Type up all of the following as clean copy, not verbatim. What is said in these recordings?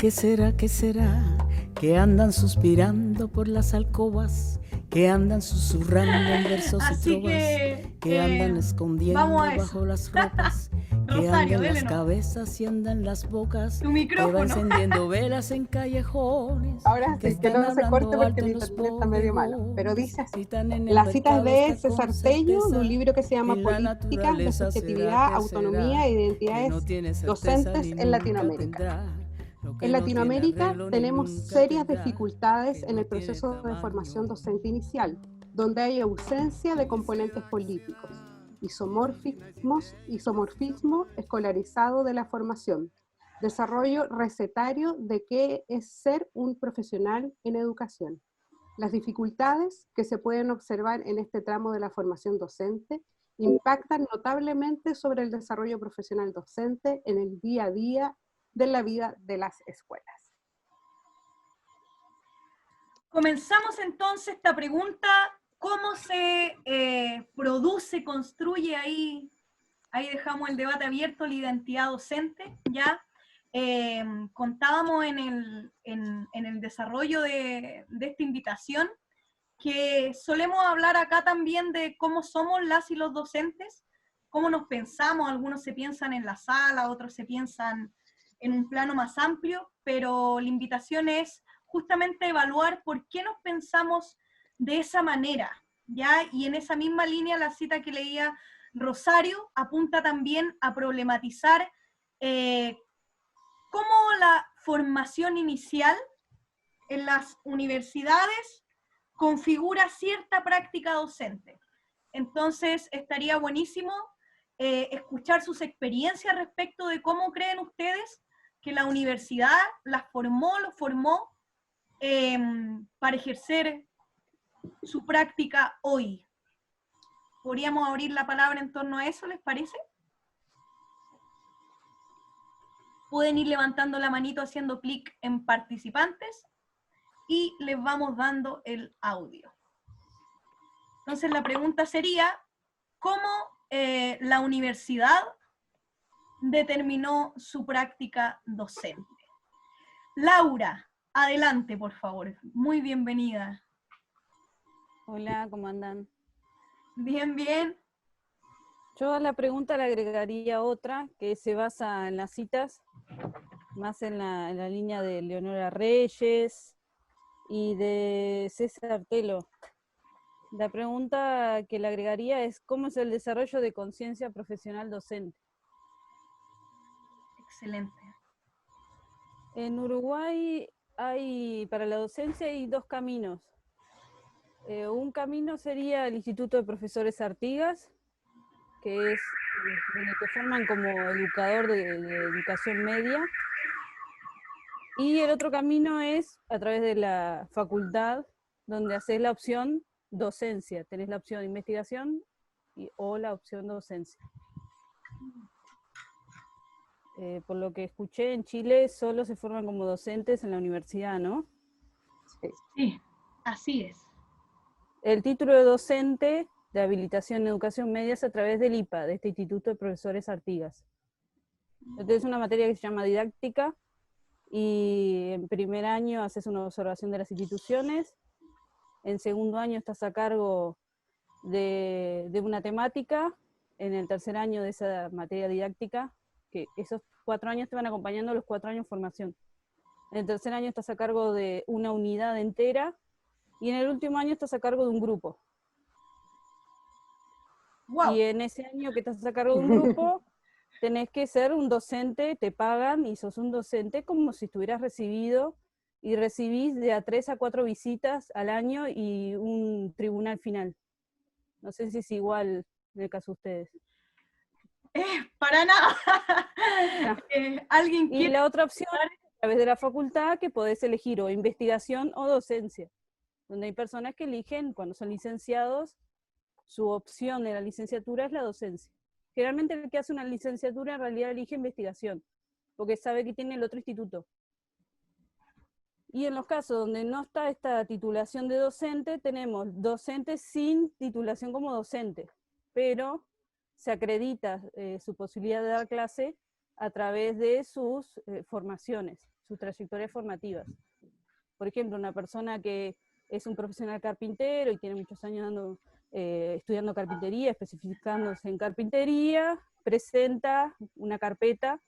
qué será, qué será? Que andan suspirando por las alcobas, que andan susurrando en versos y Así trovas, que andan escondiendo vamos a eso. bajo las ropas, que Rosario, andan dele las nomás. cabezas y andan las bocas, Tu que va micrófono. encendiendo velas en callejones, Ahora que sí, que están no se corte hablando porque alto el en los internet está medio malo. Pero bodegones, dice así. gritan en el La cita es mercado de está César con Tello, de un certeza, libro que se llama y la Políticas de naturaleza será Subjetividad, que Autonomía será, e que Identidades no tiene certeza Docentes ni en nunca Latinoamérica. tendrá. Lo En que no tiene Latinoamérica arreglo ni tenemos nunca serias tendrá, dificultades que en no el tiene proceso de formación tamaño. docente inicial, donde hay ausencia de componentes políticos, isomorfismo escolarizado de la formación, desarrollo recetario de qué es ser un profesional en educación. Las dificultades que se pueden observar en este tramo de la formación docente impactan notablemente sobre el desarrollo profesional docente en el día a día de la vida de las escuelas. Comenzamos entonces esta pregunta, ¿cómo se produce, construye ahí dejamos el debate abierto, la identidad docente, ya contábamos en el desarrollo de esta invitación que solemos hablar acá también de cómo somos las y los docentes, cómo nos pensamos, algunos se piensan en la sala, otros se piensan en un plano más amplio, pero la invitación es justamente evaluar por qué nos pensamos de esa manera, ¿ya? Y en esa misma línea, la cita que leía Rosario apunta también a problematizar cómo la formación inicial en las universidades configura cierta práctica docente. Entonces, estaría buenísimo escuchar sus experiencias respecto de cómo creen ustedes que la universidad los formó para ejercer su práctica hoy. ¿Podríamos abrir la palabra en torno a eso, les parece? Pueden ir levantando la manito haciendo clic en participantes y les vamos dando el audio. Entonces la pregunta sería, ¿cómo la universidad determinó su práctica docente? Laura, adelante, por favor. Muy bienvenida. Hola, ¿cómo andan? Bien, bien. Yo a la pregunta le agregaría otra que se basa en las citas, más en la línea de Leonora Reyes y de César Tello. La pregunta que le agregaría es ¿cómo es el desarrollo de conciencia profesional docente? Excelente. En Uruguay para la docencia hay dos caminos. Un camino sería el Instituto de Profesores Artigas, que es donde te forman como educador de educación media. Y el otro camino es a través de la facultad, donde haces la opción docencia. Tenés la opción de investigación o la opción docencia. Por lo que escuché, en Chile solo se forman como docentes en la universidad, ¿no? Sí, así es. El título de docente de habilitación en educación media es a través del IPA, de este Instituto de Profesores Artigas. Entonces es una materia que se llama didáctica, y en primer año haces una observación de las instituciones, en segundo año estás a cargo de una temática, en el tercer año de esa materia didáctica, que esos 4 años te van acompañando los 4 años de formación. En el tercer año estás a cargo de una unidad entera, y en el último año estás a cargo de un grupo. Wow. Y en ese año que estás a cargo de un grupo, tenés que ser un docente, te pagan y sos un docente como si estuvieras recibido, y recibís de a 3 a 4 visitas al año y un tribunal final. No sé si es igual en el caso de ustedes. Para nada. No. ¿Alguien Y quiere? la otra opción, a través de la facultad, que podés elegir o investigación o docencia, donde hay personas que eligen, cuando son licenciados, su opción de la licenciatura es la docencia. Generalmente el que hace una licenciatura en realidad elige investigación, porque sabe que tiene el otro instituto. Y en los casos donde no está esta titulación de docente, tenemos docentes sin titulación como docente, pero se acredita su posibilidad de dar clase a través de sus formaciones, sus trayectorias formativas. Por ejemplo, una persona que es un profesional carpintero y tiene muchos años estudiando carpintería, especificándose en carpintería, presenta una carpeta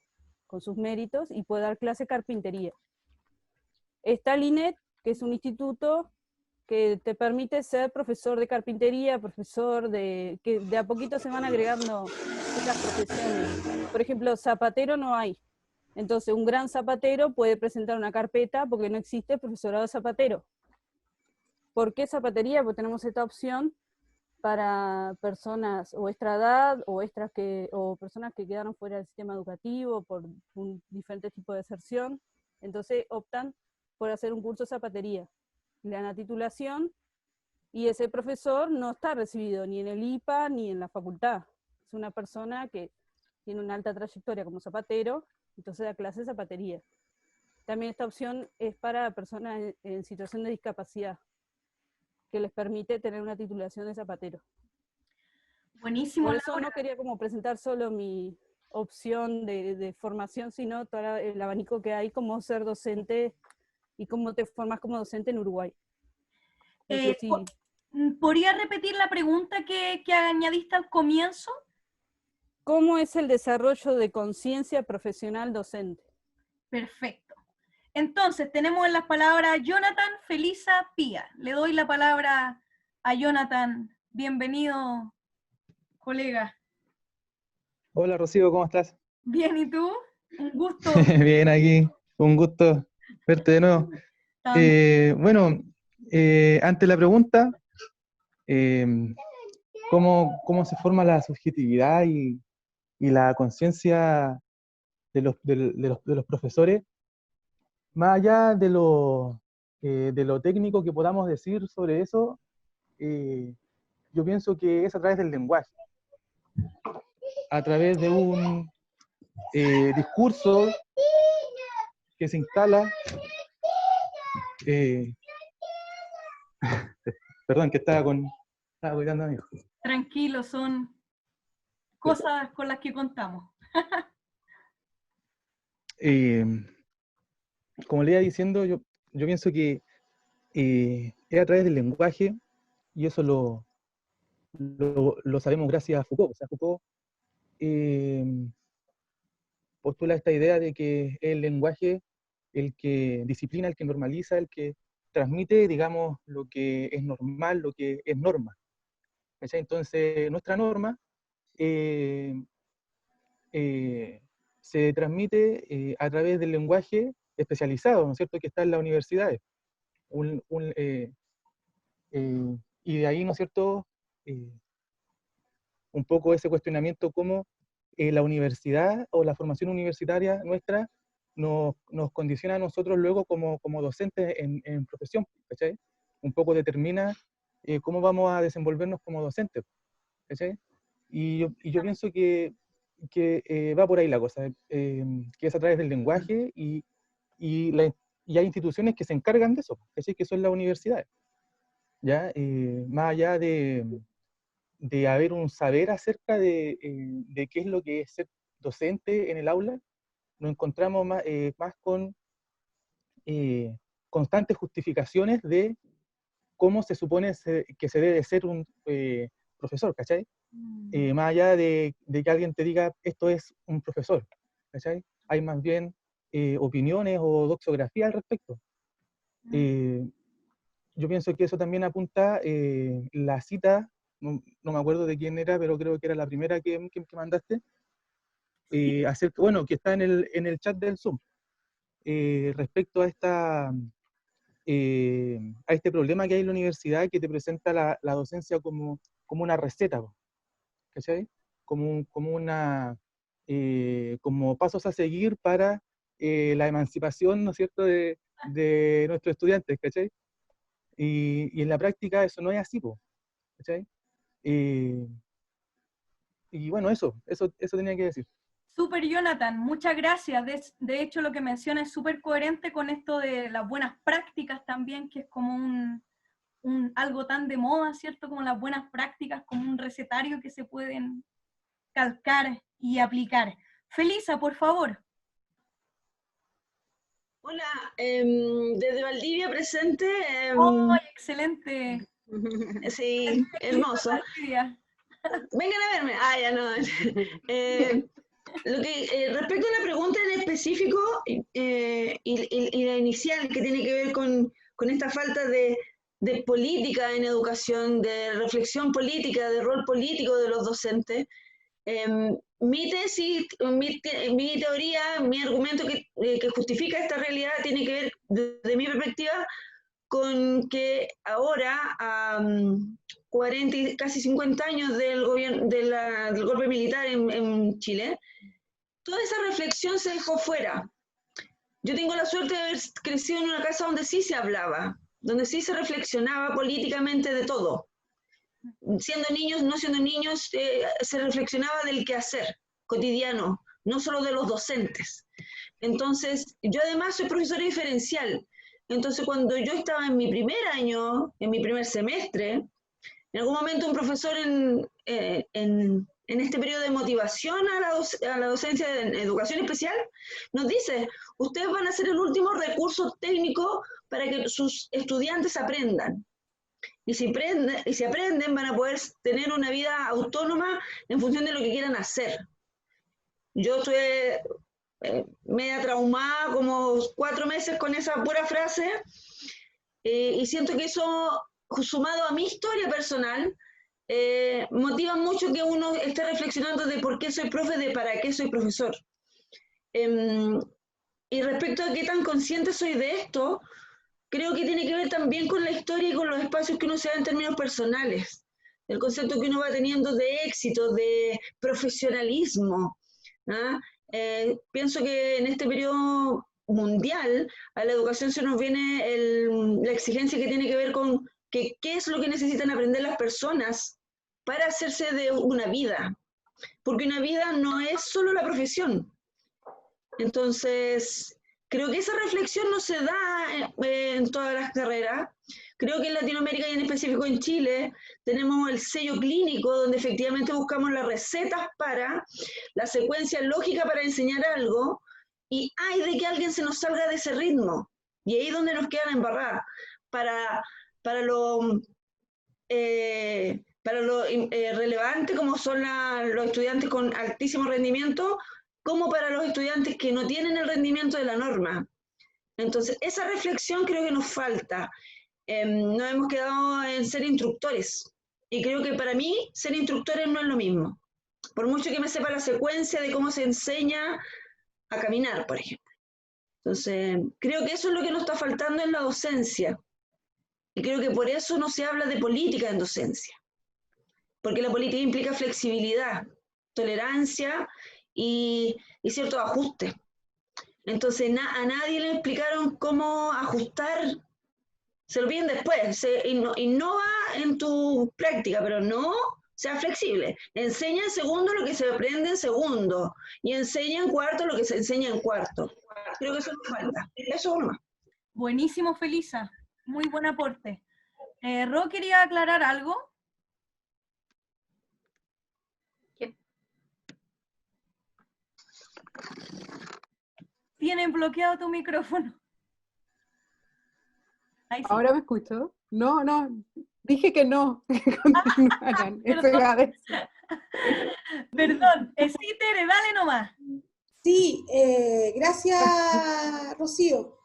con sus méritos y puede dar clase de carpintería. Está el INET, que es un instituto que te permite ser profesor de carpintería, profesor que de a poquito se van agregando otras profesiones. Por ejemplo, zapatero no hay. Entonces, un gran zapatero puede presentar una carpeta porque no existe profesorado de zapatero. ¿Por qué zapatería? Porque tenemos esta opción para personas o extra edad o personas que quedaron fuera del sistema educativo por un diferente tipo de deserción. Entonces optan por hacer un curso de zapatería. Le dan la titulación y ese profesor no está recibido ni en el IPA ni en la facultad. Es una persona que tiene una alta trayectoria como zapatero, entonces da clases de zapatería. También esta opción es para personas en situación de discapacidad, que les permite tener una titulación de zapatero. Buenísimo, Por eso Laura. no quería como presentar solo mi opción de formación, sino todo el abanico que hay como ser docente y cómo te formas como docente en Uruguay. No sé si... ¿Podría repetir la pregunta que añadiste al comienzo? ¿Cómo es el desarrollo de conciencia profesional docente? Perfecto. Entonces, tenemos en las palabras Jonathan, Felisa, Pía. Le doy la palabra a Jonathan. Bienvenido, colega. Hola Rocío, ¿cómo estás? Bien, ¿y tú? Un gusto. Bien aquí, un gusto verte de nuevo. Bueno, ante la pregunta, eh, ¿cómo se forma la subjetividad y la conciencia de los profesores? Más allá de lo técnico que podamos decir sobre eso, yo pienso que es a través del lenguaje, a través de un discurso que se instala. Perdón, que estaba cuidando a mi hijo. Tranquilo, son cosas con las que contamos. Como le iba diciendo, yo pienso que es a través del lenguaje, y eso lo sabemos gracias a Foucault. O sea, Foucault postula esta idea de que es el lenguaje el que disciplina, el que normaliza, el que transmite, digamos, lo que es normal, lo que es norma. ¿Cachai? Entonces, nuestra norma se transmite a través del lenguaje especializado, ¿no es cierto?, que está en las universidades. Y de ahí, ¿no es cierto?, un poco ese cuestionamiento cómo la universidad o la formación universitaria nuestra nos condiciona a nosotros luego como docentes en profesión, ¿cachai? Un poco determina cómo vamos a desenvolvernos como docentes, ¿cachai? Y yo pienso que va por ahí la cosa, que es a través del lenguaje y hay instituciones que se encargan de eso, ¿cachai? Que son las universidades, ¿ya? Más allá de haber un saber acerca de qué es lo que es ser docente en el aula, nos encontramos más con constantes justificaciones de cómo se supone que se debe ser un profesor, ¿cachai? Más allá de que alguien te diga, esto es un profesor, ¿cachai? Hay más bien opiniones o doxografía al respecto. Yo pienso que eso también apunta la cita, no me acuerdo de quién era, pero creo que era la primera que mandaste, bueno, que está en el chat del Zoom, respecto a este problema que hay en la universidad, que te presenta la docencia como una receta, ¿cachai? Como pasos a seguir para la emancipación, ¿no es cierto?, de nuestros estudiantes, ¿cachai? Y en la práctica eso no es así, ¿cachai? Y bueno, eso tenía que decir. Súper, Jonathan, muchas gracias. De hecho, lo que menciona es súper coherente con esto de las buenas prácticas también, que es como algo tan de moda, ¿cierto? Como las buenas prácticas, como un recetario que se pueden calcar y aplicar. Felisa, por favor. Hola, desde Valdivia presente. ¡Oh, excelente! Sí, hermoso. Valdivia. Vengan a verme. Ah, ya no. Respecto a la pregunta en específico y la inicial, que tiene que ver con esta falta de política en educación, de reflexión política, de rol político de los docentes, mi tesis, mi teoría, mi argumento que justifica esta realidad tiene que ver, desde mi perspectiva, con que ahora, a 40 y casi 50 años del gobierno, del golpe militar en Chile, toda esa reflexión se dejó fuera. Yo tengo la suerte de haber crecido en una casa donde sí se hablaba, donde sí se reflexionaba políticamente de todo. Siendo niños, no siendo niños, se reflexionaba del quehacer cotidiano, no solo de los docentes. Entonces, yo además soy profesora diferencial. Entonces, cuando yo estaba en mi primer año, en mi primer semestre, en algún momento un profesor en este periodo de motivación a la docencia de educación especial nos dice: ustedes van a ser el último recurso técnico para que sus estudiantes aprendan. Y si aprenden, van a poder tener una vida autónoma en función de lo que quieran hacer. Yo estuve media traumada como 4 meses con esa pura frase, y siento que eso, sumado a mi historia personal, motiva mucho que uno esté reflexionando de por qué soy profe, de para qué soy profesor. Y respecto a qué tan consciente soy de esto, creo que tiene que ver también con la historia y con los espacios que uno se da en términos personales, el concepto que uno va teniendo de éxito, de profesionalismo, ¿ah? Pienso que en este periodo mundial a la educación se nos viene la exigencia que tiene que ver con qué es lo que necesitan aprender las personas para hacerse de una vida, porque una vida no es solo la profesión. Entonces, creo que esa reflexión no se da en todas las carreras. Creo que en Latinoamérica y en específico en Chile tenemos el sello clínico, donde efectivamente buscamos las recetas para, la secuencia lógica para enseñar algo, y hay de que alguien se nos salga de ese ritmo. Y ahí es donde nos quedan embarradas. Para lo relevante, como son los estudiantes con altísimo rendimiento, como para los estudiantes que no tienen el rendimiento de la norma. Entonces, esa reflexión creo que nos falta. Nos hemos quedado en ser instructores. Y creo que para mí, ser instructores no es lo mismo. Por mucho que me sepa la secuencia de cómo se enseña a caminar, por ejemplo. Entonces, creo que eso es lo que nos está faltando en la docencia. Y creo que por eso no se habla de política en docencia. Porque la política implica flexibilidad, tolerancia y ciertos ajustes. Entonces a nadie le explicaron cómo ajustar, se lo piden después, se innova en tu práctica, pero no sea flexible. Enseña en segundo lo que se aprende en segundo, y enseña en cuarto lo que se enseña en cuarto. Creo que eso nos falta. Eso nomás. Buenísimo, Felisa. Muy buen aporte. Ro, ¿quería aclarar algo? Tienen bloqueado tu micrófono. Ahí sí. ¿Ahora me escucho? No, dije que no, que continuaran. Eso iba a decir. Perdón, sí, Tere, dale nomás. Sí, gracias, Rocío.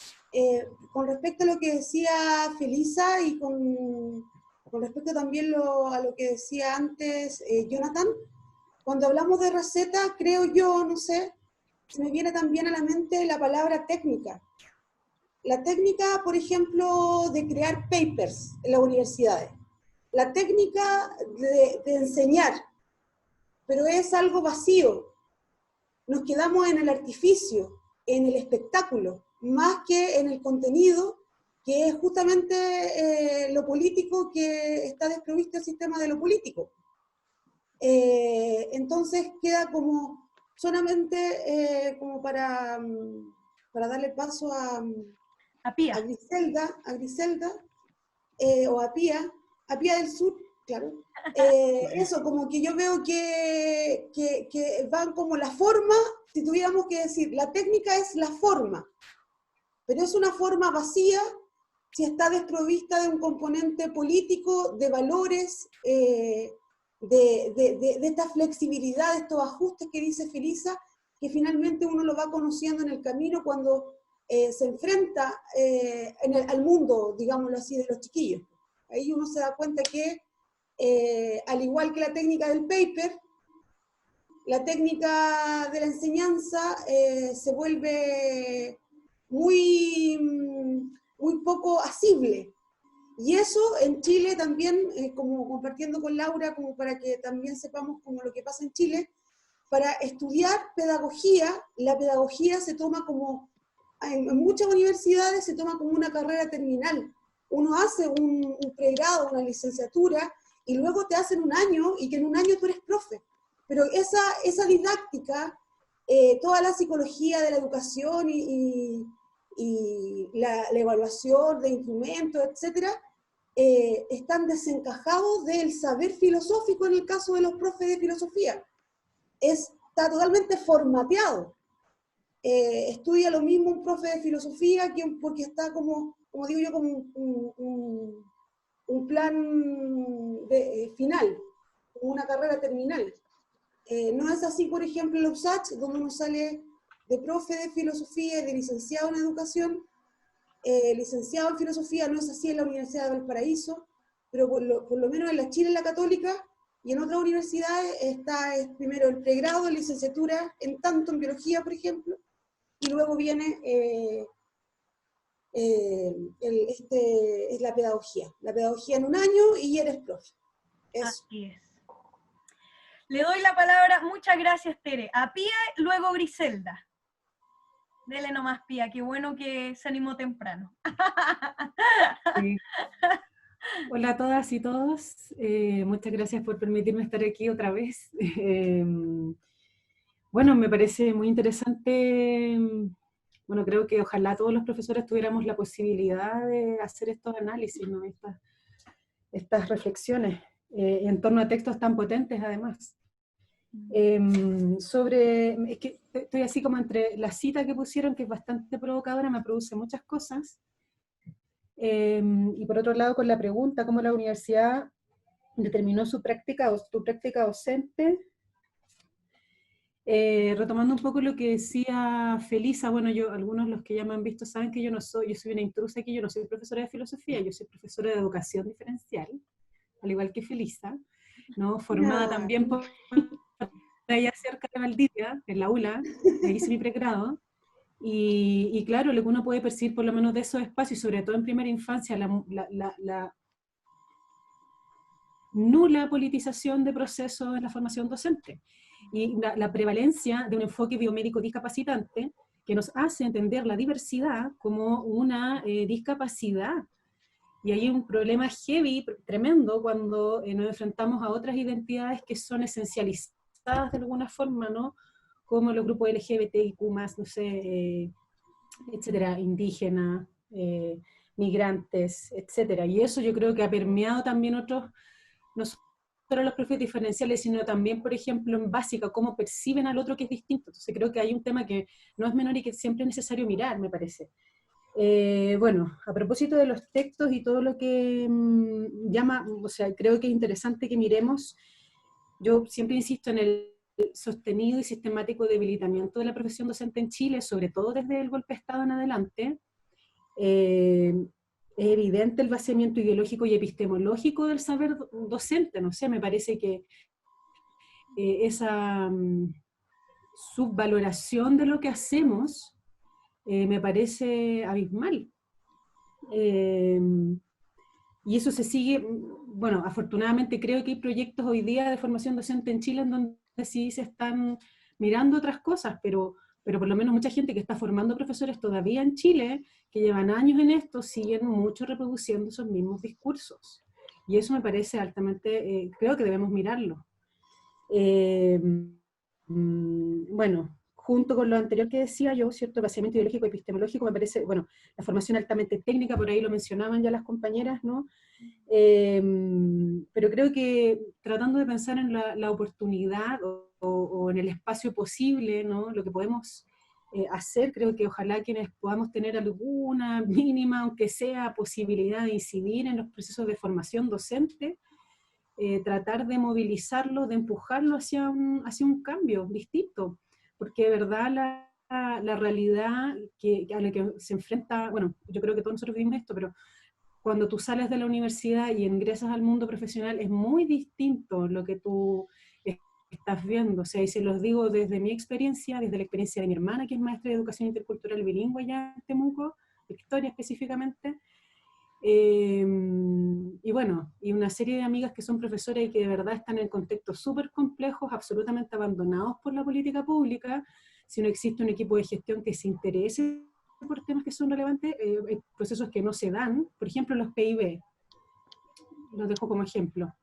Con respecto a lo que decía Felisa y con respecto también a lo que decía antes Jonathan, cuando hablamos de receta, creo yo, no sé, se me viene también a la mente la palabra técnica. La técnica, por ejemplo, de crear papers en las universidades. La técnica de enseñar, pero es algo vacío. Nos quedamos en el artificio, en el espectáculo, más que en el contenido, que es justamente lo político, que está desprovisto el sistema de lo político. Entonces queda como solamente como para darle paso a Pía. A Griselda o a Pía del Sur, claro. Eso, como que yo veo que van como la forma, si tuviéramos que decir, la técnica es la forma, pero es una forma vacía si está desprovista de un componente político, de valores, de esta flexibilidad, de estos ajustes que dice Felisa, que finalmente uno lo va conociendo en el camino cuando se enfrenta al mundo, digámoslo así, de los chiquillos. Ahí uno se da cuenta que, al igual que la técnica del paper, la técnica de la enseñanza se vuelve muy poco asible. Y eso en Chile también, como compartiendo con Laura, como para que también sepamos como lo que pasa en Chile, para estudiar pedagogía, la pedagogía se toma como, en muchas universidades se toma como una carrera terminal. Uno hace un pregrado, una licenciatura, y luego te hacen un año, y que en un año tú eres profe. Pero esa didáctica, toda la psicología de la educación y la evaluación de instrumentos, etcétera, están desencajados del saber filosófico en el caso de los profes de filosofía. Está totalmente formateado. Estudia lo mismo un profe de filosofía porque está como digo yo, como un plan final, como una carrera terminal. No es así, por ejemplo, en la USACH, donde uno sale de profe de filosofía y de licenciado en educación, licenciado en filosofía. No es así en la Universidad de Valparaíso, pero por lo menos en la Chile, en la Católica, y en otras universidades está primero el pregrado, licenciatura, en tanto en biología, por ejemplo, y luego viene es la pedagogía en un año y eres profe. Eso. Así es. Le doy la palabra, muchas gracias Tere, a Pía, luego Griselda. Dele nomás Pía, qué bueno que se animó temprano. Sí. Hola a todas y todos, muchas gracias por permitirme estar aquí otra vez. Bueno, me parece muy interesante, bueno, creo que ojalá todos los profesores tuviéramos la posibilidad de hacer estos análisis, ¿no? Estas reflexiones en torno a textos tan potentes además. Es que estoy así como entre la cita que pusieron, que es bastante provocadora, me produce muchas cosas, y por otro lado con la pregunta, cómo la universidad determinó tu práctica docente, retomando un poco lo que decía Felisa. Bueno, algunos los que ya me han visto saben que yo soy una intrusa aquí, yo no soy profesora de filosofía, yo soy profesora de educación diferencial, al igual que Felisa, ¿no? Formada también por allá cerca de Valdivia, en la ULA, ahí hice mi pregrado, y claro, lo que uno puede percibir por lo menos de esos espacios, y sobre todo en primera infancia, la nula politización de procesos en la formación docente, y la prevalencia de un enfoque biomédico discapacitante, que nos hace entender la diversidad como una discapacidad. Y hay un problema heavy, tremendo, cuando nos enfrentamos a otras identidades que son esencializadas de alguna forma, ¿no? Como los grupos LGBTIQ+, no sé, etcétera, indígenas, migrantes, etcétera. Y eso yo creo que ha permeado también no solo los profes diferenciales, sino también, por ejemplo, en básica, cómo perciben al otro que es distinto. Entonces creo que hay un tema que no es menor y que siempre es necesario mirar, me parece. Bueno, a propósito de los textos y todo lo que o sea, creo que es interesante que miremos. Yo siempre insisto en el sostenido y sistemático debilitamiento de la profesión docente en Chile, sobre todo desde el golpe de Estado en adelante. Es evidente el vaciamiento ideológico y epistemológico del saber docente, no sé, me parece que esa subvaloración de lo que hacemos me parece abismal. Y eso se sigue, bueno, afortunadamente creo que hay proyectos hoy día de formación docente en Chile en donde sí se están mirando otras cosas, pero por lo menos mucha gente que está formando profesores todavía en Chile, que llevan años en esto, siguen mucho reproduciendo esos mismos discursos. Y eso me parece altamente, creo que debemos mirarlo. Bueno, junto con lo anterior que decía yo, ¿cierto? El vaciamiento ideológico y epistemológico, me parece, bueno, la formación altamente técnica, por ahí lo mencionaban ya las compañeras, ¿no? Pero creo que tratando de pensar en la oportunidad o en el espacio posible, ¿no? Lo que podemos hacer. Creo que ojalá quienes podamos tener alguna mínima, aunque sea, posibilidad de incidir en los procesos de formación docente, tratar de movilizarlo, de empujarlo hacia un cambio distinto, porque de verdad la realidad a la que se enfrenta, bueno, yo creo que todos nosotros vivimos esto, pero cuando tú sales de la universidad y ingresas al mundo profesional es muy distinto lo que tú estás viendo. O sea, y se los digo desde mi experiencia, desde la experiencia de mi hermana, que es maestra de educación intercultural bilingüe allá en Temuco, Victoria específicamente. Y bueno, y una serie de amigas que son profesoras y que de verdad están en contextos súper complejos, absolutamente abandonados por la política pública. Si no existe un equipo de gestión que se interese por temas que son relevantes, hay procesos que no se dan, por ejemplo los PIB, los dejo como ejemplo.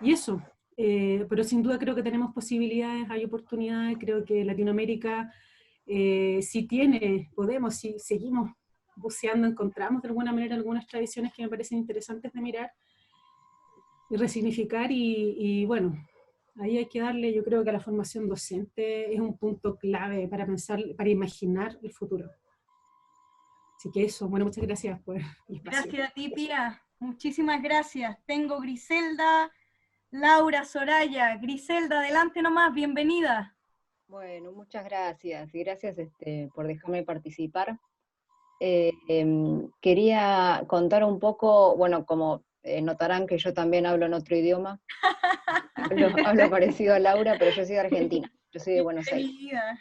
Y eso, pero sin duda creo que tenemos posibilidades, hay oportunidades, creo que Latinoamérica si tiene, podemos, si seguimos buceando, encontramos de alguna manera algunas tradiciones que me parecen interesantes de mirar y resignificar, y bueno, ahí hay que darle, yo creo que a la formación docente es un punto clave para pensar, para imaginar el futuro. Así que eso, bueno, muchas gracias por el espacio. Gracias a ti, Pía. Muchísimas gracias. Tengo Griselda, Laura, Soraya. Griselda, adelante nomás, bienvenida. Bueno, muchas gracias, y gracias por dejarme participar. Quería contar un poco, bueno, como notarán que yo también hablo en otro idioma, hablo parecido a Laura, pero yo soy de Argentina, yo soy de Buenos Aires. Bienvenida.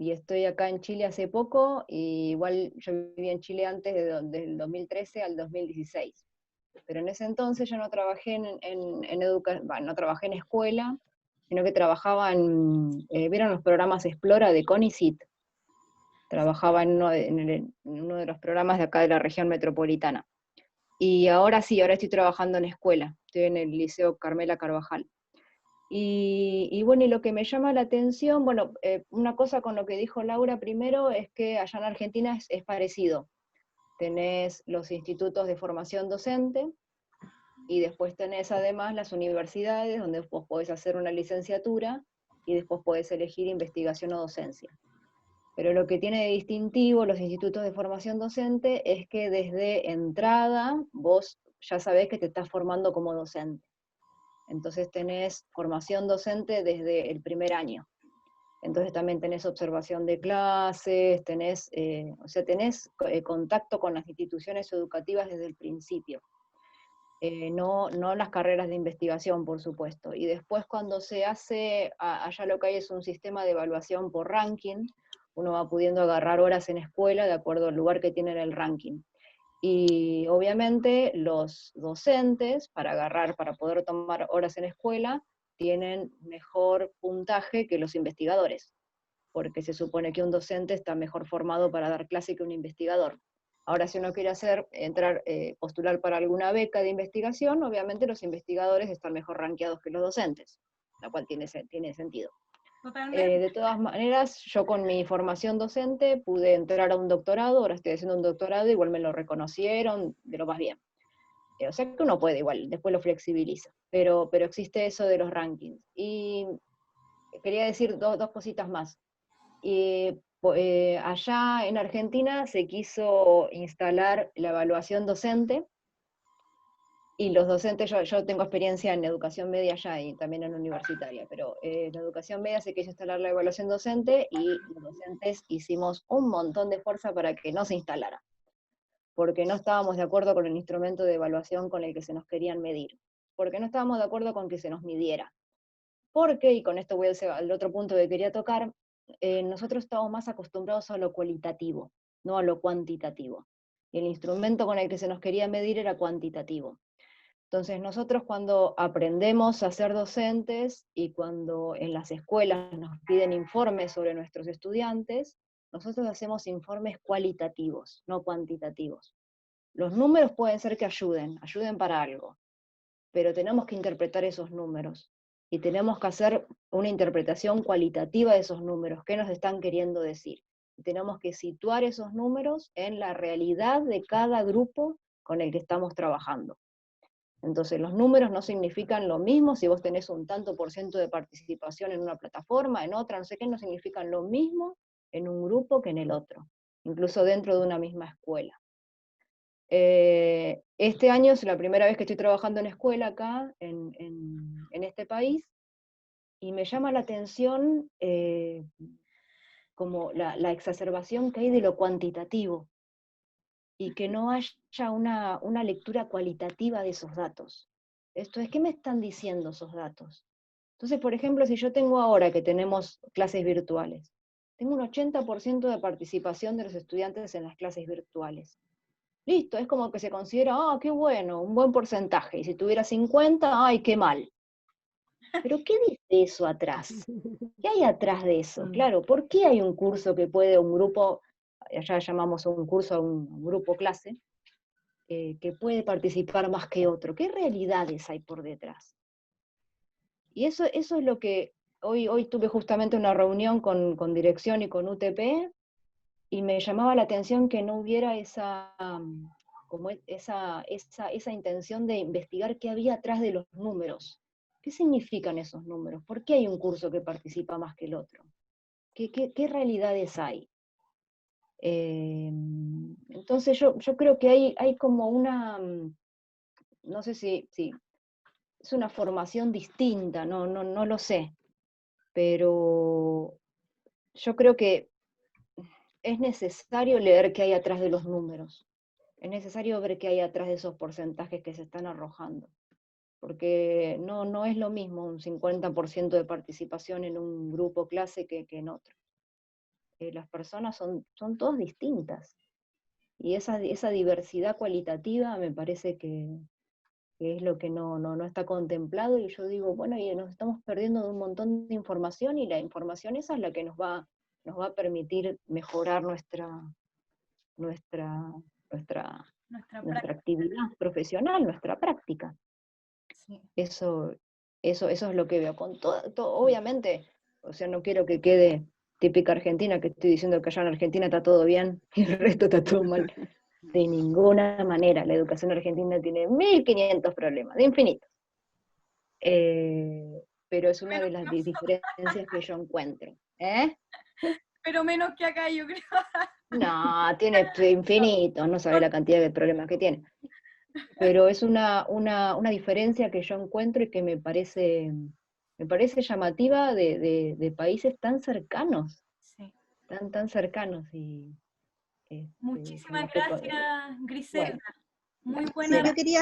Y estoy acá en Chile hace poco, y igual yo viví en Chile antes del 2013 al 2016. Pero en ese entonces yo no trabajé no trabajé en escuela, sino que trabajaba ¿vieron los programas Explora de CONICYT? Trabajaba en uno de los programas de acá de la región metropolitana. Y ahora sí, ahora estoy trabajando en escuela, estoy en el Liceo Carmela Carvajal. Y bueno, y lo que me llama la atención, bueno, una cosa con lo que dijo Laura primero es que allá en Argentina es parecido. Tenés los institutos de formación docente, y después tenés además las universidades, donde vos podés hacer una licenciatura, y después podés elegir investigación o docencia. Pero lo que tiene de distintivo los institutos de formación docente es que desde entrada vos ya sabés que te estás formando como docente. Entonces tenés formación docente desde el primer año. Entonces también tenés observación de clases, tenés contacto con las instituciones educativas desde el principio. No las carreras de investigación, por supuesto. Y después cuando se hace, allá lo que hay es un sistema de evaluación por ranking, uno va pudiendo agarrar horas en escuela de acuerdo al lugar que tiene en el ranking. Y obviamente los docentes, para poder tomar horas en escuela, tienen mejor puntaje que los investigadores, porque se supone que un docente está mejor formado para dar clase que un investigador. Ahora, si uno quiere postular para alguna beca de investigación, obviamente los investigadores están mejor rankeados que los docentes, lo cual tiene sentido. De todas maneras, yo con mi formación docente pude entrar a un doctorado, ahora estoy haciendo un doctorado, igual me lo reconocieron, de lo más bien. O sea que uno puede igual, después lo flexibiliza, pero existe eso de los rankings. Y quería decir dos cositas más. Allá en Argentina se quiso instalar la evaluación docente, y los docentes, yo tengo experiencia en educación media allá y también en universitaria, pero en educación media se quiso instalar la evaluación docente, y los docentes hicimos un montón de fuerza para que no se instalara, porque no estábamos de acuerdo con el instrumento de evaluación con el que se nos querían medir, porque no estábamos de acuerdo con que se nos midiera. Porque, y con esto voy al otro punto que quería tocar, nosotros estamos más acostumbrados a lo cualitativo, no a lo cuantitativo. Y el instrumento con el que se nos quería medir era cuantitativo. Entonces nosotros cuando aprendemos a ser docentes, y cuando en las escuelas nos piden informes sobre nuestros estudiantes, nosotros hacemos informes cualitativos, no cuantitativos. Los números pueden ser que ayuden para algo, pero tenemos que interpretar esos números. Y tenemos que hacer una interpretación cualitativa de esos números, qué nos están queriendo decir. Y tenemos que situar esos números en la realidad de cada grupo con el que estamos trabajando. Entonces los números no significan lo mismo si vos tenés un tanto por ciento de participación en una plataforma, en otra, no sé qué, no significan lo mismo en un grupo que en el otro, incluso dentro de una misma escuela. Este año es la primera vez que estoy trabajando en escuela acá, en este país, y me llama la atención como la exacerbación que hay de lo cuantitativo, y que no haya una lectura cualitativa de esos datos. Esto es, ¿qué me están diciendo esos datos? Entonces, por ejemplo, si yo tengo ahora que tenemos clases virtuales, tengo un 80% de participación de los estudiantes en las clases virtuales. Listo, es como que se considera, ah, qué bueno, un buen porcentaje, y si tuviera 50, ay, qué mal. Pero ¿qué dice eso atrás? ¿Qué hay atrás de eso? Claro, ¿por qué hay un curso que puede un grupo, allá llamamos un curso a un grupo clase, que puede participar más que otro? ¿Qué realidades hay por detrás? Y eso es lo que, hoy tuve justamente una reunión con dirección y con UTP, y me llamaba la atención que no hubiera esa intención de investigar qué había atrás de los números. ¿Qué significan esos números? ¿Por qué hay un curso que participa más que el otro? ¿Qué realidades hay? Entonces yo creo que hay como una, no sé si es una formación distinta, no lo sé, pero yo creo que es necesario leer qué hay atrás de los números, es necesario ver qué hay atrás de esos porcentajes que se están arrojando, porque no es lo mismo un 50% de participación en un grupo clase que en otro. Las personas son todas distintas, y esa diversidad cualitativa me parece que es lo que no está contemplado, y yo digo, bueno, y nos estamos perdiendo de un montón de información, y la información esa es la que nos va a permitir mejorar nuestra actividad profesional, nuestra práctica. Sí. Eso es lo que veo. Con todo, obviamente, o sea, no quiero que quede típica argentina, que estoy diciendo que allá en Argentina está todo bien y el resto está todo mal. De ninguna manera. La educación argentina tiene 1500 problemas, de infinitos. Pero es una de las diferencias que yo encuentro. Pero menos que acá, yo creo. No, tiene infinitos, no sabe la cantidad de problemas que tiene. Pero es una diferencia que yo encuentro y que me parece llamativa de países tan cercanos. Sí. Tan cercanos. Y muchísimas gracias, Griselda. Bueno. Muy buena. Sí,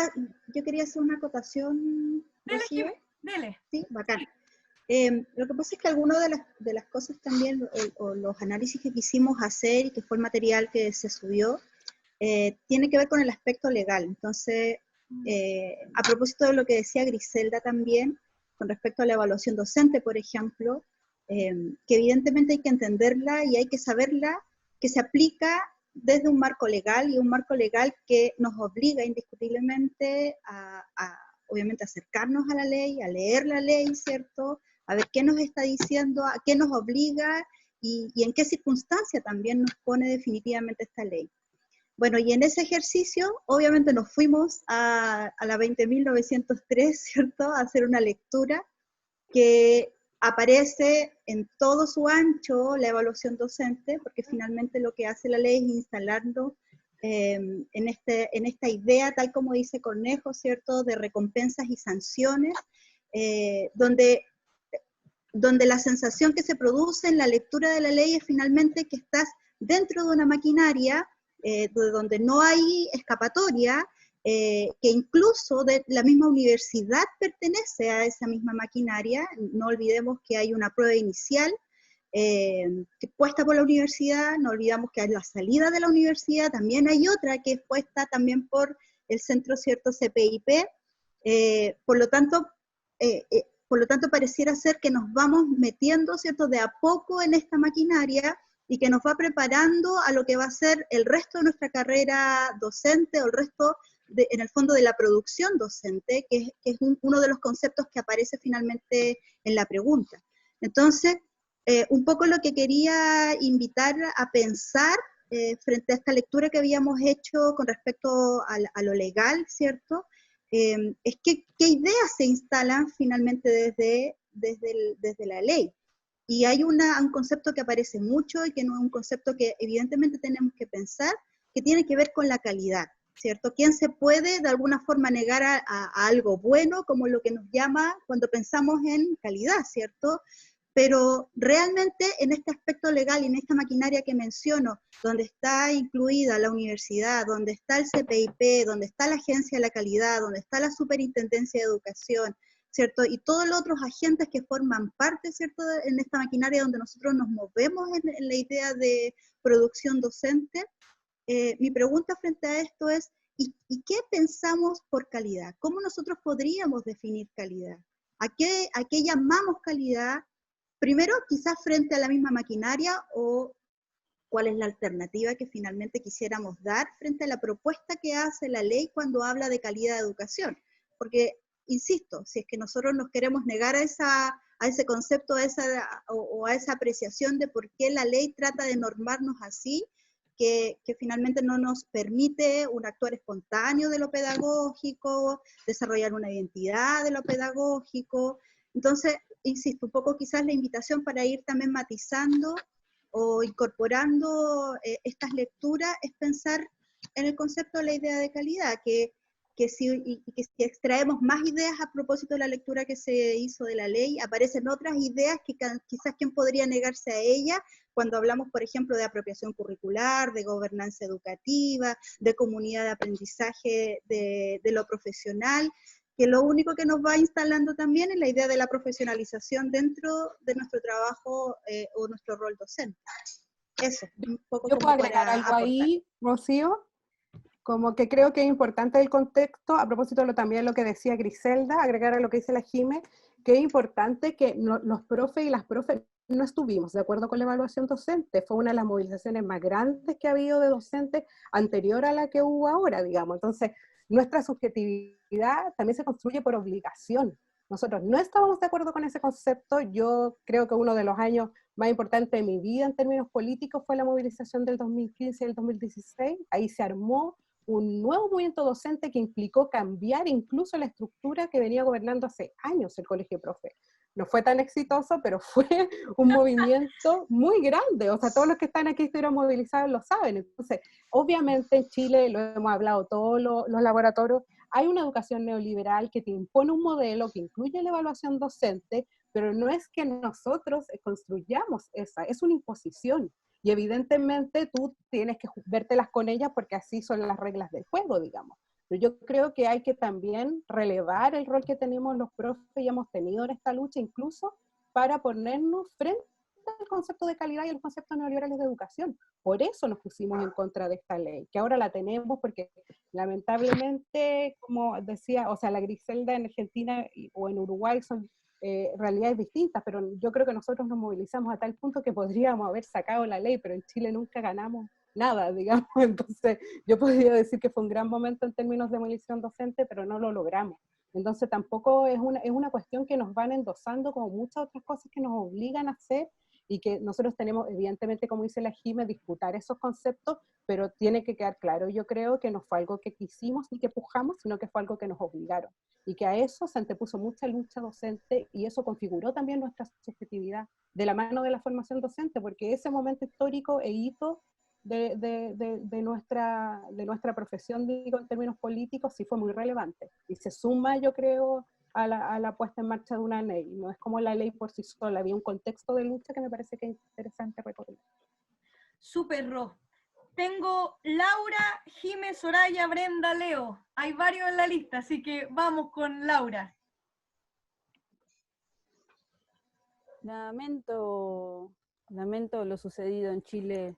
yo quería hacer una acotación. Dele. Sí, bacán. Lo que pasa es que algunas de las cosas también, o los análisis que quisimos hacer y que fue el material que se subió, tiene que ver con el aspecto legal. Entonces, a propósito de lo que decía Griselda también, con respecto a la evaluación docente, por ejemplo, que evidentemente hay que entenderla y hay que saberla, que se aplica desde un marco legal, y un marco legal que nos obliga indiscutiblemente obviamente, acercarnos a la ley, a leer la ley, ¿cierto?, a ver qué nos está diciendo, a qué nos obliga, y en qué circunstancia también nos pone definitivamente esta ley. Bueno, y en ese ejercicio, obviamente nos fuimos a la 20.903, ¿cierto?, a hacer una lectura que aparece en todo su ancho la evaluación docente, porque finalmente lo que hace la ley es instalarnos en esta idea, tal como dice Cornejo, ¿cierto?, de recompensas y sanciones, donde la sensación que se produce en la lectura de la ley es finalmente que estás dentro de una maquinaria donde no hay escapatoria, que incluso de la misma universidad pertenece a esa misma maquinaria. No olvidemos que hay una prueba inicial que puesta por la universidad, no olvidamos que a la salida de la universidad también hay otra que es puesta también por el centro, ¿cierto?, CPIP. Por lo tanto, pareciera ser que nos vamos metiendo, ¿cierto?, de a poco en esta maquinaria, y que nos va preparando a lo que va a ser el resto de nuestra carrera docente, o el resto, en el fondo, de la producción docente, que es uno de los conceptos que aparece finalmente en la pregunta. Entonces, un poco lo que quería invitar a pensar frente a esta lectura que habíamos hecho con respecto a lo legal, ¿cierto?, es qué ideas se instalan finalmente desde la ley. Y hay un concepto que aparece mucho y que no es un concepto que evidentemente tenemos que pensar, que tiene que ver con la calidad, ¿cierto? ¿Quién se puede de alguna forma negar a algo bueno, como lo que nos llama cuando pensamos en calidad, ¿cierto? Pero realmente en este aspecto legal y en esta maquinaria que menciono, donde está incluida la universidad, donde está el CPIP, donde está la Agencia de la Calidad, donde está la Superintendencia de Educación, ¿cierto? Y todos los otros agentes que forman parte, ¿cierto?, en esta maquinaria donde nosotros nos movemos en la idea de producción docente. Mi pregunta frente a esto es, ¿y qué pensamos por calidad? ¿Cómo nosotros podríamos definir calidad? ¿A qué llamamos calidad? Primero, quizás frente a la misma maquinaria, o cuál es la alternativa que finalmente quisiéramos dar frente a la propuesta que hace la ley cuando habla de calidad de educación. Porque, insisto, si es que nosotros nos queremos negar a ese concepto o a esa apreciación de por qué la ley trata de normarnos así, que finalmente no nos permite un actuar espontáneo de lo pedagógico, desarrollar una identidad de lo pedagógico. Entonces, insisto, un poco quizás la invitación para ir también matizando o incorporando estas lecturas es pensar en el concepto de la idea de calidad, que si extraemos más ideas a propósito de la lectura que se hizo de la ley, aparecen otras ideas que quizás quién podría negarse a ellas cuando hablamos, por ejemplo, de apropiación curricular, de gobernanza educativa, de comunidad de aprendizaje de lo profesional, que lo único que nos va instalando también es la idea de la profesionalización dentro de nuestro trabajo o nuestro rol docente. Eso, un poco Yo como puedo agregar para algo aportar. ahí, Rocío, como que creo que es importante el contexto, a propósito también lo que decía Griselda, agregar a lo que dice la Jime, que es importante que los profes y las profes no estuvimos de acuerdo con la evaluación docente, fue una de las movilizaciones más grandes que ha habido de docentes anterior a la que hubo ahora, digamos. Entonces, nuestra subjetividad también se construye por obligación. Nosotros no estábamos de acuerdo con ese concepto. Yo creo que uno de los años más importantes de mi vida en términos políticos fue la movilización del 2015 y el 2016. Ahí se armó un nuevo movimiento docente que implicó cambiar incluso la estructura que venía gobernando hace años el Colegio de Profe. No fue tan exitoso, pero fue un movimiento muy grande. O sea, todos los que están aquí estuvieron movilizados lo saben. Entonces, obviamente en Chile, lo hemos hablado todos los laboratorios, hay una educación neoliberal que te impone un modelo que incluye la evaluación docente, pero no es que nosotros construyamos esa, es una imposición. Y evidentemente tú tienes que vértelas con ellas porque así son las reglas del juego, digamos. Pero yo creo que hay que también relevar el rol que tenemos los profes y hemos tenido en esta lucha, incluso para ponernos frente al concepto de calidad y a los conceptos neoliberales de educación. Por eso nos pusimos en contra de esta ley, que ahora la tenemos porque lamentablemente, como decía, o sea, la Griselda en Argentina o en Uruguay son realidades distintas, pero yo creo que nosotros nos movilizamos a tal punto que podríamos haber sacado la ley, pero en Chile nunca ganamos nada, digamos. Entonces yo podría decir que fue un gran momento en términos de movilización docente, pero no lo logramos. Entonces tampoco es una cuestión que nos van endosando como muchas otras cosas que nos obligan a hacer y que nosotros tenemos, evidentemente, como dice la Jime, disputar esos conceptos, pero tiene que quedar claro, yo creo que no fue algo que quisimos ni que pujamos, sino que fue algo que nos obligaron, y que a eso se antepuso mucha lucha docente, y eso configuró también nuestra subjetividad de la mano de la formación docente, porque ese momento histórico e hito de nuestra profesión, digo, en términos políticos, sí fue muy relevante, y se suma, yo creo, a la puesta en marcha de una ley. No es como la ley por sí sola, había un contexto de lucha que me parece que es interesante recorrer. Súper, Ro. Tengo Laura, Jime, Soraya, Brenda, Leo. Hay varios en la lista, así que vamos con Laura. Lamento lo sucedido en Chile,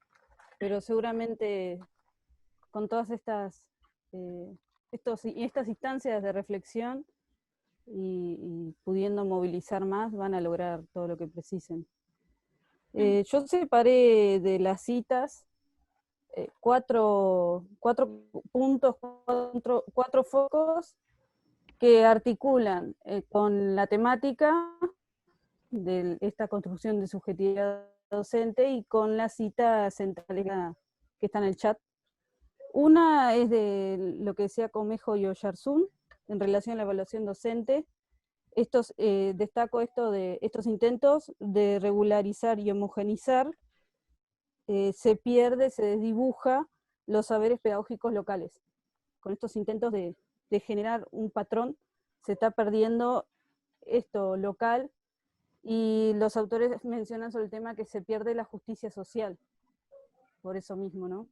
pero seguramente con todas estas instancias de reflexión y pudiendo movilizar más, van a lograr todo lo que precisen. Yo separé de las citas cuatro puntos, cuatro focos que articulan con la temática de esta construcción de subjetividad docente y con la cita central que está en el chat. Una es de lo que decía Comejo y Oyarzún, en relación a la evaluación docente. Destaco esto de estos intentos de regularizar y homogeneizar, se pierde, se desdibuja los saberes pedagógicos locales. Con estos intentos de generar un patrón, se está perdiendo esto local, y los autores mencionan sobre el tema que se pierde la justicia social, por eso mismo, ¿no?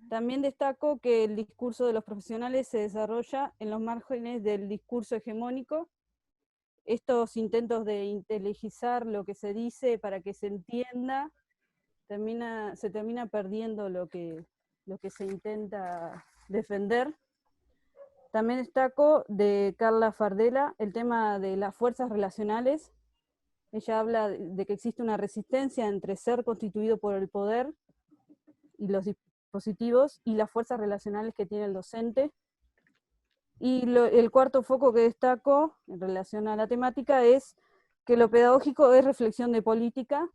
También destaco que el discurso de los profesionales se desarrolla en los márgenes del discurso hegemónico. Estos intentos de inteligizar lo que se dice para que se entienda, se termina perdiendo lo que se intenta defender. También destaco de Carla Fardela el tema de las fuerzas relacionales. Ella habla de que existe una resistencia entre ser constituido por el poder y los dispositivos y las fuerzas relacionales que tiene el docente. Y el cuarto foco que destaco en relación a la temática es que lo pedagógico es reflexión de política,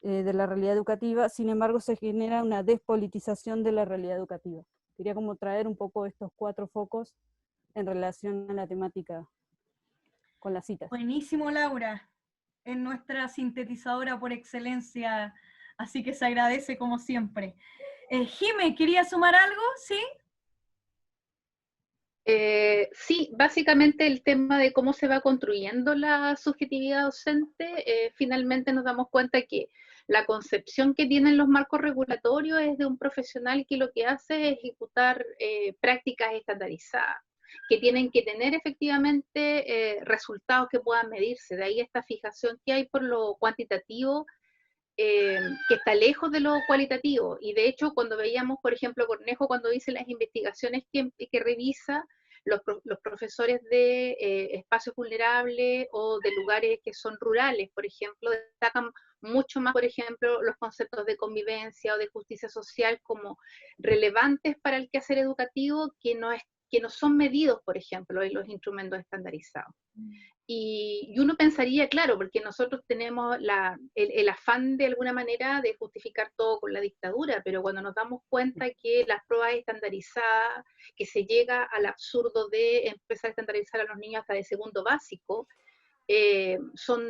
de la realidad educativa, sin embargo se genera una despolitización de la realidad educativa. Quería como traer un poco estos 4 focos en relación a la temática con las citas. Buenísimo, Laura. Es nuestra sintetizadora por excelencia, así que se agradece como siempre. Jime, ¿quería sumar algo? ¿Sí? Sí, básicamente el tema de cómo se va construyendo la subjetividad docente, finalmente nos damos cuenta que la concepción que tienen los marcos regulatorios es de un profesional que lo que hace es ejecutar prácticas estandarizadas, que tienen que tener efectivamente resultados que puedan medirse. De ahí esta fijación que hay por lo cuantitativo, que está lejos de lo cualitativo. Y de hecho, cuando veíamos, por ejemplo, Cornejo, cuando dice las investigaciones que revisa, los profesores de espacios vulnerables o de lugares que son rurales, por ejemplo, destacan mucho más, por ejemplo, los conceptos de convivencia o de justicia social como relevantes para el quehacer educativo, que no son medidos, por ejemplo, en los instrumentos estandarizados. Y uno pensaría, claro, porque nosotros tenemos el afán de alguna manera de justificar todo con la dictadura, pero cuando nos damos cuenta que las pruebas estandarizadas, que se llega al absurdo de empezar a estandarizar a los niños hasta de segundo básico, son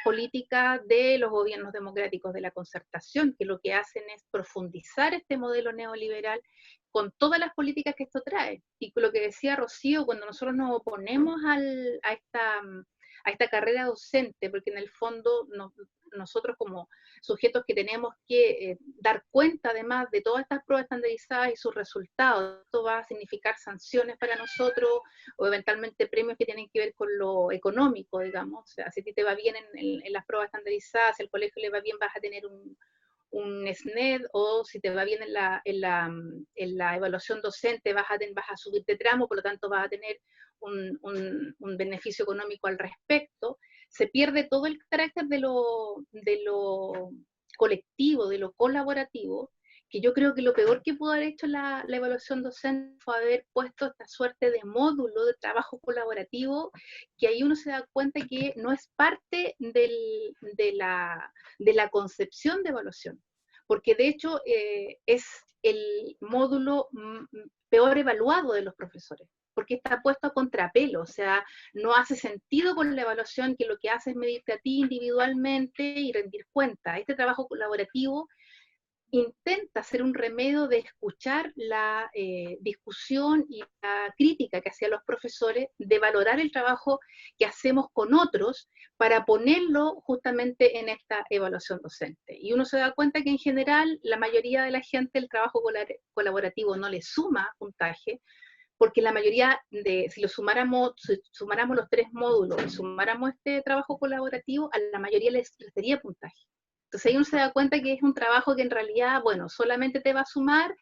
políticas de los gobiernos democráticos de la concertación, que lo que hacen es profundizar este modelo neoliberal con todas las políticas que esto trae. Y lo que decía Rocío, cuando nosotros nos oponemos a esta carrera docente, porque en el fondo nosotros como sujetos que tenemos que dar cuenta además de todas estas pruebas estandarizadas y sus resultados, esto va a significar sanciones para nosotros o eventualmente premios que tienen que ver con lo económico, digamos. O sea, si a ti te va bien en las pruebas estandarizadas, si al colegio le va bien, vas a tener un SNED, o si te va bien en la evaluación docente vas a subir de tramo, por lo tanto vas a tener un beneficio económico al respecto. Se pierde todo el carácter de lo colectivo, de lo colaborativo, que yo creo que lo peor que pudo haber hecho la evaluación docente fue haber puesto esta suerte de módulo de trabajo colaborativo, que ahí uno se da cuenta que no es parte de la concepción de evaluación, porque de hecho es el módulo peor evaluado de los profesores, porque está puesto a contrapelo, o sea, no hace sentido con la evaluación, que lo que hace es medirte a ti individualmente y rendir cuenta. Este trabajo colaborativo intenta hacer un remedio de escuchar la discusión y la crítica que hacían los profesores, de valorar el trabajo que hacemos con otros para ponerlo justamente en esta evaluación docente. Y uno se da cuenta que en general la mayoría de la gente el trabajo colaborativo no le suma puntaje, porque la mayoría si sumáramos los 3 módulos y sumáramos este trabajo colaborativo, a la mayoría les daría puntaje. Entonces ahí uno se da cuenta que es un trabajo que en realidad, bueno, solamente te va a sumar,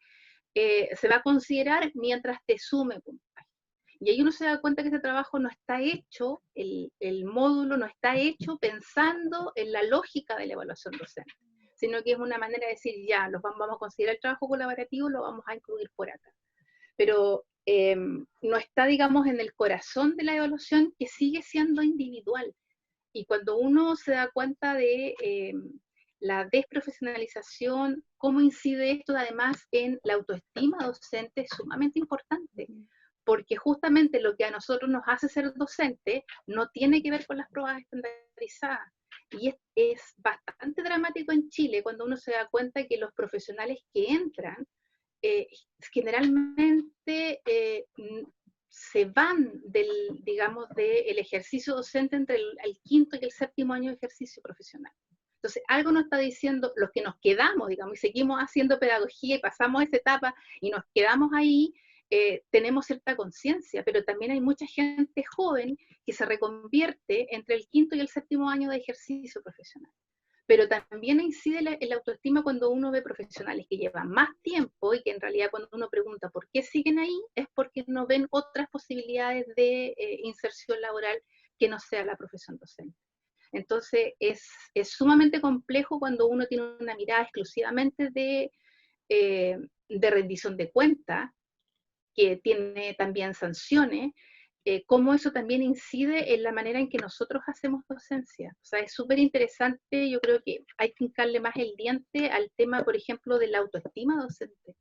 se va a considerar mientras te sume puntaje. Y ahí uno se da cuenta que este trabajo no está hecho, el módulo no está hecho pensando en la lógica de la evaluación docente, sino que es una manera de decir, ya, vamos a considerar el trabajo colaborativo, lo vamos a incluir por acá. Pero no está, digamos, en el corazón de la evaluación, que sigue siendo individual. Y cuando uno se da cuenta de la desprofesionalización, cómo incide esto además en la autoestima docente, es sumamente importante, porque justamente lo que a nosotros nos hace ser docente no tiene que ver con las pruebas estandarizadas. Y es bastante dramático en Chile cuando uno se da cuenta que los profesionales que entran generalmente se van digamos, del ejercicio docente entre el quinto y el séptimo año de ejercicio profesional. Entonces, algo nos está diciendo los que nos quedamos, digamos, y seguimos haciendo pedagogía y pasamos esa etapa y nos quedamos ahí, tenemos cierta conciencia, pero también hay mucha gente joven que se reconvierte entre el quinto y el séptimo año de ejercicio profesional. Pero también incide en la autoestima cuando uno ve profesionales que llevan más tiempo y que en realidad cuando uno pregunta por qué siguen ahí, es porque no ven otras posibilidades de inserción laboral que no sea la profesión docente. Entonces es sumamente complejo cuando uno tiene una mirada exclusivamente de rendición de cuentas, que tiene también sanciones, cómo eso también incide en la manera en que nosotros hacemos docencia. O sea, es súper interesante, yo creo que hay que hincarle más el diente al tema, por ejemplo, de la autoestima docente,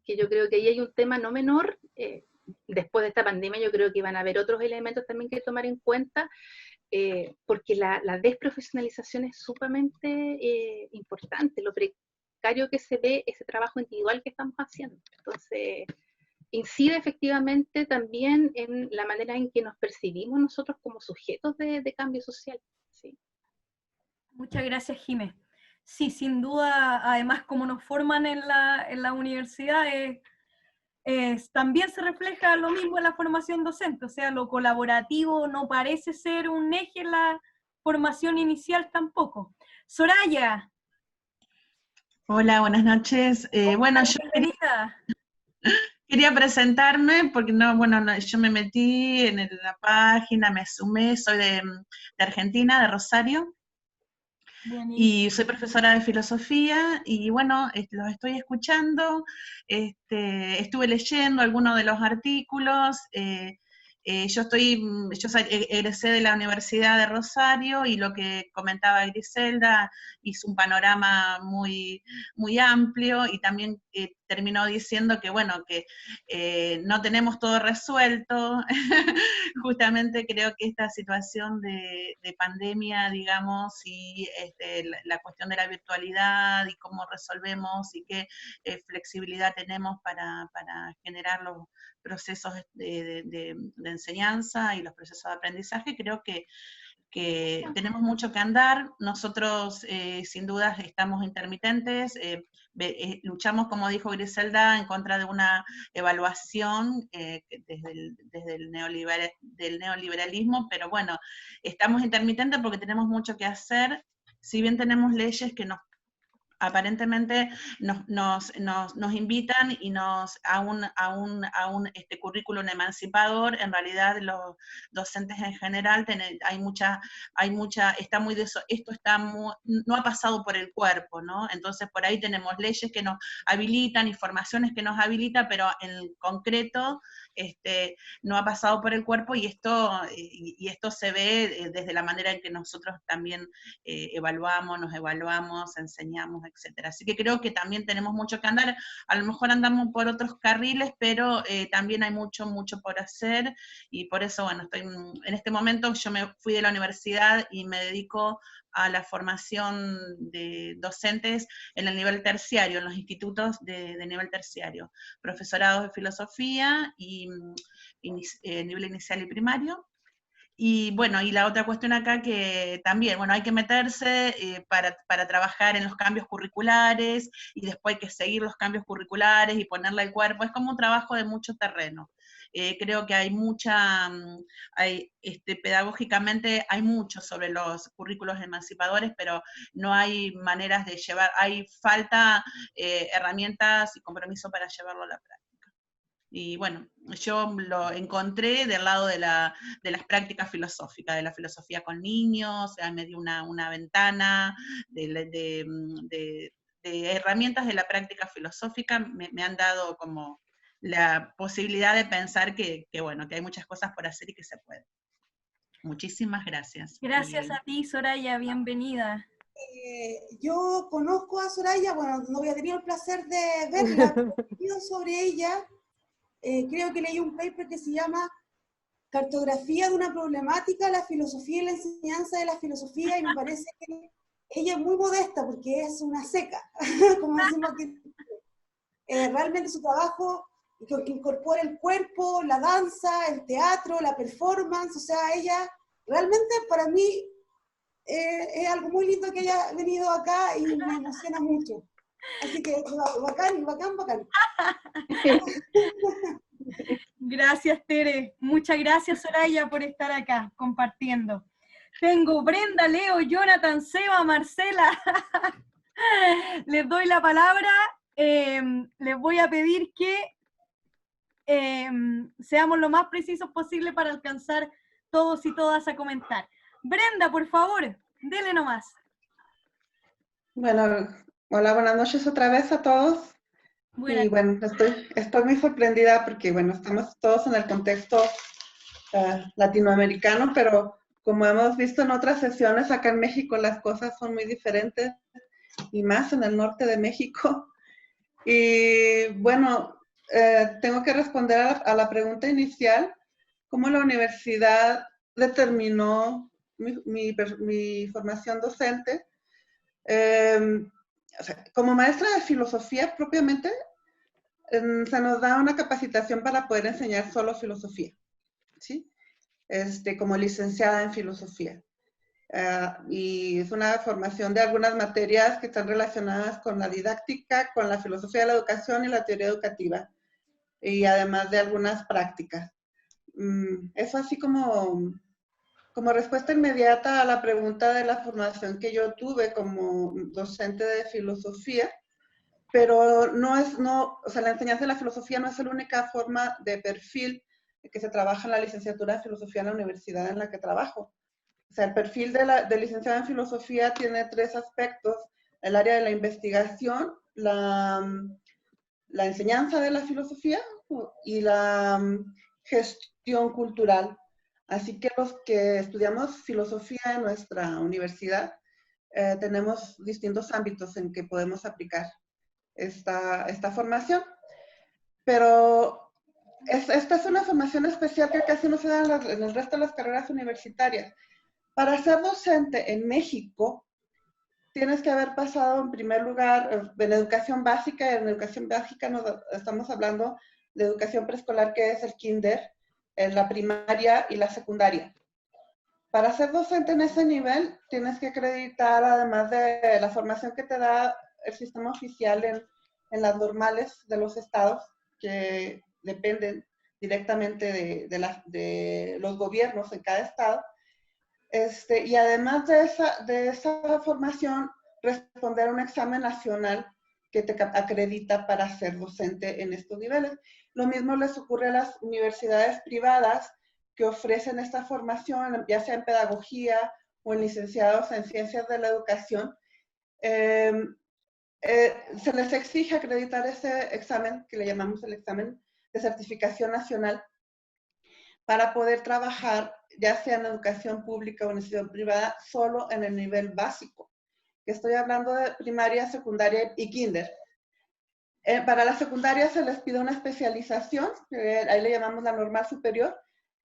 que yo creo que ahí hay un tema no menor. Después de esta pandemia yo creo que van a haber otros elementos también que tomar en cuenta, porque la desprofesionalización es sumamente importante, lo precario que se ve ese trabajo individual que estamos haciendo. Entonces, incide efectivamente también en la manera en que nos percibimos nosotros como sujetos de cambio social. Sí. Muchas gracias, Jimé. Sí, sin duda, además, como nos forman en la universidad, también se refleja lo mismo en la formación docente, o sea, lo colaborativo no parece ser un eje en la formación inicial tampoco. Soraya. Hola, buenas noches. Bueno, yo quería presentarme porque yo me metí en la página, me sumé, soy de Argentina, de Rosario. Y soy profesora de filosofía y bueno, los estoy escuchando, estuve leyendo algunos de los artículos, yo egresé de la Universidad de Rosario y lo que comentaba Griselda hizo un panorama muy, muy amplio y también terminó diciendo que bueno, que no tenemos todo resuelto. Justamente creo que esta situación de pandemia, digamos, y la cuestión de la virtualidad y cómo resolvemos y qué flexibilidad tenemos para generar los procesos de enseñanza y los procesos de aprendizaje, creo que tenemos mucho que andar. Nosotros sin dudas estamos intermitentes, luchamos, como dijo Griselda, en contra de una evaluación desde el neoliberalismo, pero bueno, estamos intermitentes porque tenemos mucho que hacer, si bien tenemos leyes que aparentemente nos invitan y a un currículum emancipador. En realidad los docentes en general no ha pasado por el cuerpo, ¿no? Entonces por ahí tenemos leyes que nos habilitan y formaciones que nos habilitan, pero en concreto no ha pasado por el cuerpo, y esto se ve desde la manera en que nosotros también nos evaluamos, enseñamos, etcétera. Así que creo que también tenemos mucho que andar, a lo mejor andamos por otros carriles, pero también hay mucho por hacer, y por eso, bueno, en este momento yo me fui de la universidad y me dedico a la formación de docentes en el nivel terciario, en los institutos de nivel terciario, profesorados de filosofía y nivel inicial y primario. Y bueno, y la otra cuestión acá que también, bueno, hay que meterse para trabajar en los cambios curriculares, y después hay que seguir los cambios curriculares y ponerle el cuerpo, es como un trabajo de mucho terreno. Creo que hay pedagógicamente hay mucho sobre los currículos emancipadores, pero no hay maneras de hay falta herramientas y compromiso para llevarlo a la práctica. Y bueno, yo lo encontré del lado de las prácticas filosóficas, de la filosofía con niños, me dio una ventana de herramientas de la práctica filosófica, me han dado como la posibilidad de pensar que hay muchas cosas por hacer y que se puede. Muchísimas gracias. Gracias a ti, Soraya, bienvenida. Yo conozco a Soraya, bueno, no había tenido el placer de verla, pero he leído sobre ella, creo que leí un paper que se llama Cartografía de una problemática, la filosofía y la enseñanza de la filosofía, y me parece que ella es muy modesta porque es una seca, como decimos aquí. Realmente su trabajo que incorpora el cuerpo, la danza, el teatro, la performance, o sea, ella realmente para mí es algo muy lindo que haya venido acá y me emociona mucho. Así que bacán, bacán, bacán. Gracias, Tere. Muchas gracias, Soraya, por estar acá compartiendo. Tengo Brenda, Leo, Jonathan, Seba, Marcela. Les doy la palabra. Les voy a pedir que seamos lo más precisos posible para alcanzar todos y todas a comentar. Brenda, por favor, dele nomás. Bueno, hola, buenas noches otra vez a todos. Buenas. Y bueno, estoy muy sorprendida porque, bueno, estamos todos en el contexto latinoamericano, pero como hemos visto en otras sesiones, acá en México las cosas son muy diferentes, y más en el norte de México. Y bueno, tengo que responder a la pregunta inicial, ¿cómo la universidad determinó mi formación docente? O sea, como maestra de filosofía propiamente, se nos da una capacitación para poder enseñar solo filosofía, ¿sí? Como licenciada en filosofía. Y es una formación de algunas materias que están relacionadas con la didáctica, con la filosofía de la educación y la teoría educativa, y además de algunas prácticas. Eso así como respuesta inmediata a la pregunta de la formación que yo tuve como docente de filosofía, pero o sea, la enseñanza de la filosofía no es la única forma de perfil que se trabaja en la licenciatura de filosofía en la universidad en la que trabajo. O sea, el perfil de licenciado en filosofía tiene 3 aspectos: el área de la investigación, la enseñanza de la filosofía y la gestión cultural. Así que los que estudiamos filosofía en nuestra universidad tenemos distintos ámbitos en que podemos aplicar esta formación. Pero esta es una formación especial que casi no se da en el resto de las carreras universitarias. Para ser docente en México, tienes que haber pasado en primer lugar en educación básica. En educación básica estamos hablando de educación preescolar, que es el kinder, la primaria y la secundaria. Para ser docente en ese nivel, tienes que acreditar, además de la formación que te da el sistema oficial en las normales de los estados, que dependen directamente de los gobiernos en cada estado, y además de esa formación, responder a un examen nacional que te acredita para ser docente en estos niveles. Lo mismo les ocurre a las universidades privadas que ofrecen esta formación, ya sea en pedagogía o en licenciados en ciencias de la educación. Se les exige acreditar ese examen, que le llamamos el examen de certificación nacional, para poder trabajar, ya sea en educación pública o en educación privada, solo en el nivel básico. Que estoy hablando de primaria, secundaria y kinder. Para la secundaria se les pide una especialización, ahí le llamamos la normal superior,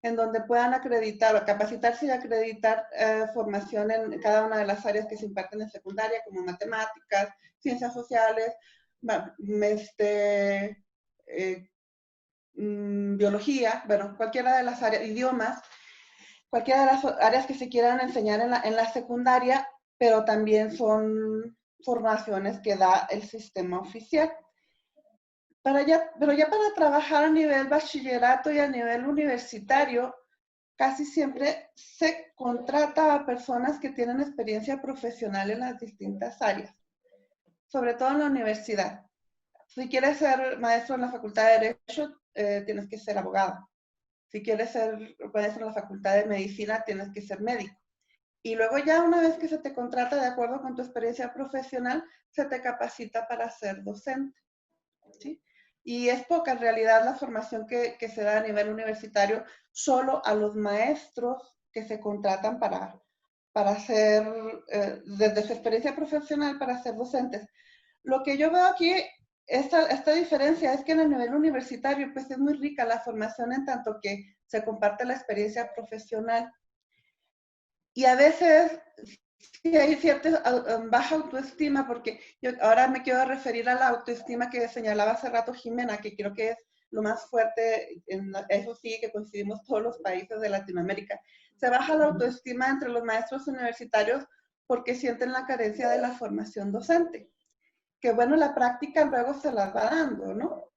en donde puedan acreditar o capacitarse y acreditar formación en cada una de las áreas que se imparten en secundaria, como matemáticas, ciencias sociales, biología, bueno, cualquiera de las áreas, idiomas, cualquiera de las áreas que se quieran enseñar en la secundaria, pero también son formaciones que da el sistema oficial. Pero ya para trabajar a nivel bachillerato y a nivel universitario, casi siempre se contrata a personas que tienen experiencia profesional en las distintas áreas, sobre todo en la universidad. Si quieres ser maestro en la Facultad de Derecho, tienes que ser abogado. Si quieres ser maestro en la Facultad de Medicina, tienes que ser médico. Y luego ya una vez que se te contrata de acuerdo con tu experiencia profesional, se te capacita para ser docente, ¿sí? Y es poca en realidad la formación que se da a nivel universitario, solo a los maestros que se contratan para ser, desde su experiencia profesional, para ser docentes. Lo que yo veo aquí esta diferencia es que en el nivel universitario pues es muy rica la formación en tanto que se comparte la experiencia profesional. Y a veces sí hay cierta baja autoestima, porque yo ahora me quiero referir a la autoestima que señalaba hace rato Jimena, que creo que es lo más fuerte, eso sí que coincidimos todos los países de Latinoamérica. Se baja la autoestima entre los maestros universitarios porque sienten la carencia de la formación docente. Que bueno, la práctica luego se las va dando, ¿no?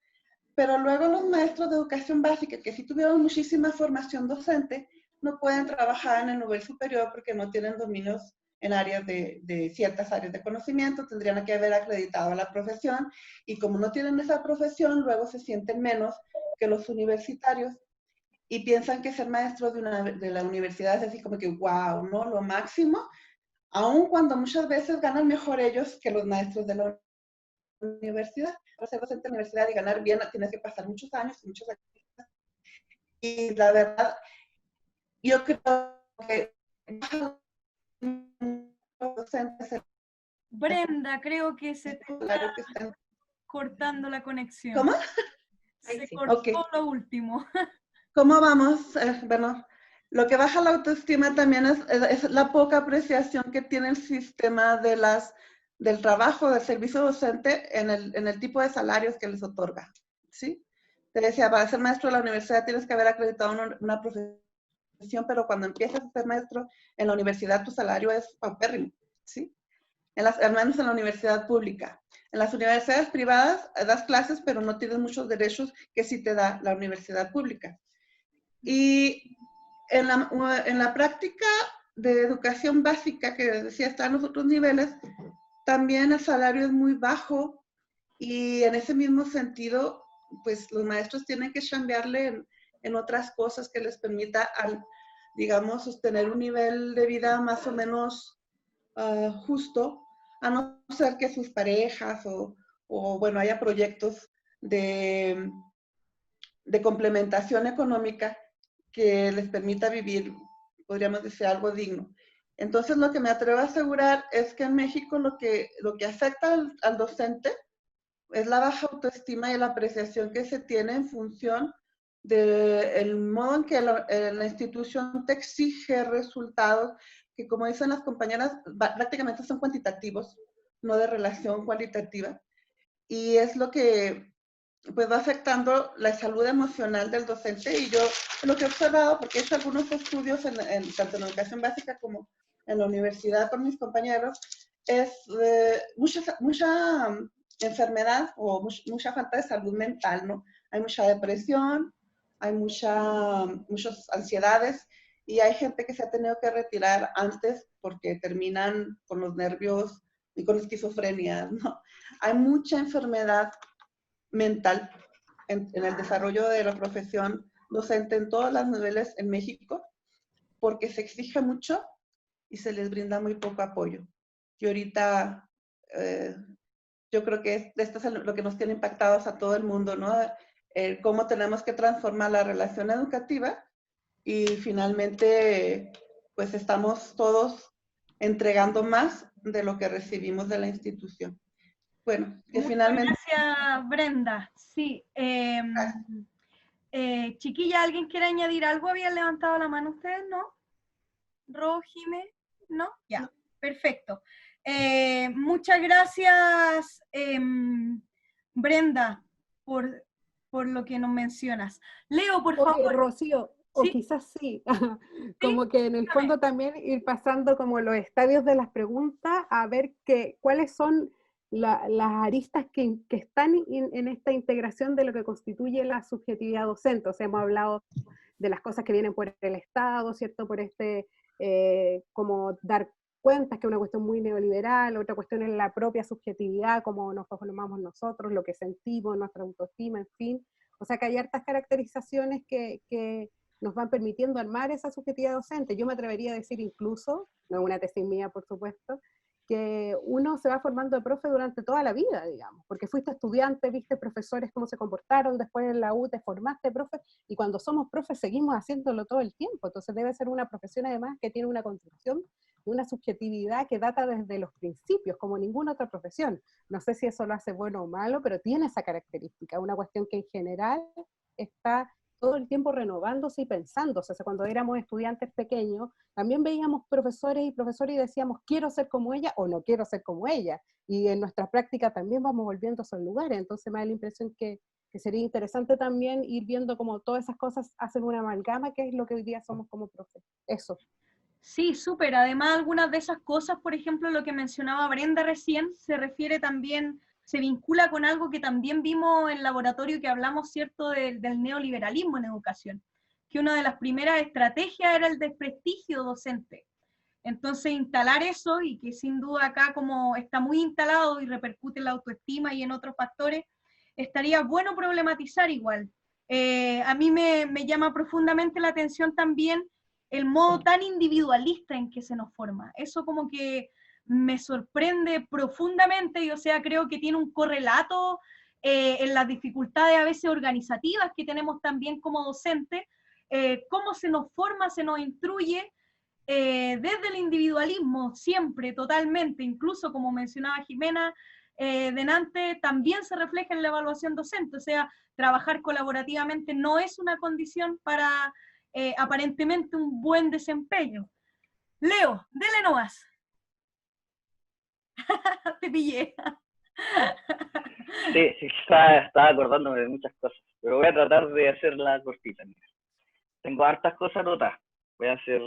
Pero luego los maestros de educación básica, que sí tuvieron muchísima formación docente, no pueden trabajar en el nivel superior porque no tienen dominios en áreas de ciertas áreas de conocimiento, tendrían que haber acreditado la profesión, y como no tienen esa profesión, luego se sienten menos que los universitarios, y piensan que ser maestro de la universidad es así como que, wow, ¿no? Lo máximo, aun cuando muchas veces ganan mejor ellos que los maestros de la universidad. Para ser docente de la universidad y ganar bien tienes que pasar muchos años y muchos años. Y la verdad, yo creo que docentes, Brenda, creo que se te claro que están. cortando la conexión. ¿Cómo? Se cortó Okay. lo último. ¿Cómo vamos? Bueno, lo que baja la autoestima también es la poca apreciación que tiene el sistema del trabajo, del servicio docente en el tipo de salarios que les otorga, ¿sí? Te decía, para ser maestro de la universidad tienes que haber acreditado una profesión, pero cuando empiezas a ser maestro en la universidad tu salario es paupérrimo, ¿sí? Al menos en la universidad pública. En las universidades privadas das clases, pero no tienes muchos derechos que sí te da la universidad pública. Y en la práctica de educación básica, que decía está en los otros niveles, también el salario es muy bajo, y en ese mismo sentido, pues los maestros tienen que chambearle en otras cosas que les permita, digamos, sostener un nivel de vida más o menos justo, a no ser que sus parejas o bueno, haya proyectos de complementación económica que les permita vivir, podríamos decir, algo digno. Entonces, lo que me atrevo a asegurar es que en México lo que afecta al docente es la baja autoestima y la apreciación que se tiene en función del modo en que la institución te exige resultados que, como dicen las compañeras, prácticamente son cuantitativos, no de relación cualitativa. Y es lo que pues va afectando la salud emocional del docente. Y yo lo que he observado, porque he hecho algunos estudios tanto en educación básica como en la universidad con mis compañeros, es mucha enfermedad o mucha falta de salud mental, ¿no? Hay mucha depresión, hay muchas ansiedades, y hay gente que se ha tenido que retirar antes porque terminan con los nervios y con esquizofrenia, ¿no? Hay mucha enfermedad mental en el desarrollo de la profesión docente en todos los niveles en México, porque se exige mucho y se les brinda muy poco apoyo. Y ahorita yo creo que esto es lo que nos tiene impactados a todo el mundo, ¿no? Cómo tenemos que transformar la relación educativa, y finalmente pues estamos todos entregando más de lo que recibimos de la institución. Bueno, que finalmente... Gracias, Brenda. Sí. Chiquilla, ¿alguien quiere añadir algo? ¿Habían levantado la mano ustedes? ¿No? ¿Ro, Jimé? ¿No? Ya, perfecto. Muchas gracias, Brenda, por lo que nos mencionas. Leo, por favor. Rocío, o ¿Sí? quizás sí, como que en el fondo también ir pasando como los estadios de las preguntas a ver cuáles son las aristas que están en esta integración de lo que constituye la subjetividad docente. O sea, hemos hablado de las cosas que vienen por el Estado, ¿cierto? Por como dar cuentas, que es una cuestión muy neoliberal. Otra cuestión es la propia subjetividad, cómo nos formamos nosotros, lo que sentimos, nuestra autoestima, en fin. O sea que hay hartas caracterizaciones que nos van permitiendo armar esa subjetividad docente. Yo me atrevería a decir incluso, no es una tesis mía por supuesto, que uno se va formando de profe durante toda la vida, digamos, porque fuiste estudiante, viste profesores cómo se comportaron, después en la U te formaste profe, y cuando somos profes seguimos haciéndolo todo el tiempo. Entonces debe ser una profesión además que tiene una construcción una subjetividad que data desde los principios, como ninguna otra profesión. No sé si eso lo hace bueno o malo, pero tiene esa característica, una cuestión que en general está todo el tiempo renovándose y pensándose. O sea, cuando éramos estudiantes pequeños, también veíamos profesores y decíamos, quiero ser como ella o no quiero ser como ella. Y en nuestra práctica también vamos volviendo a esos lugares. Entonces me da la impresión que sería interesante también ir viendo cómo todas esas cosas hacen una amalgama, que es lo que hoy día somos como profes. Eso. Sí, súper. Además, algunas de esas cosas, por ejemplo, lo que mencionaba Brenda recién, se refiere también, se vincula con algo que también vimos en el laboratorio que hablamos, ¿cierto?, del neoliberalismo en educación, que una de las primeras estrategias era el desprestigio docente. Entonces, instalar eso, y que sin duda acá como está muy instalado y repercute en la autoestima y en otros factores, estaría bueno problematizar igual. A mí me llama profundamente la atención también el modo tan individualista en que se nos forma. Eso como que me sorprende profundamente, y o sea, creo que tiene un correlato en las dificultades a veces organizativas que tenemos también como docentes, cómo se nos forma, se nos instruye, desde el individualismo, siempre, totalmente, incluso como mencionaba Jimena delante, también se refleja en la evaluación docente, o sea, trabajar colaborativamente no es una condición para aparentemente un buen desempeño. Leo, dele nomás. Te pillé. Sí, sí, estaba acordándome de muchas cosas, pero voy a tratar de hacerla cortita. Mira. Tengo hartas cosas anotadas. Voy a hacer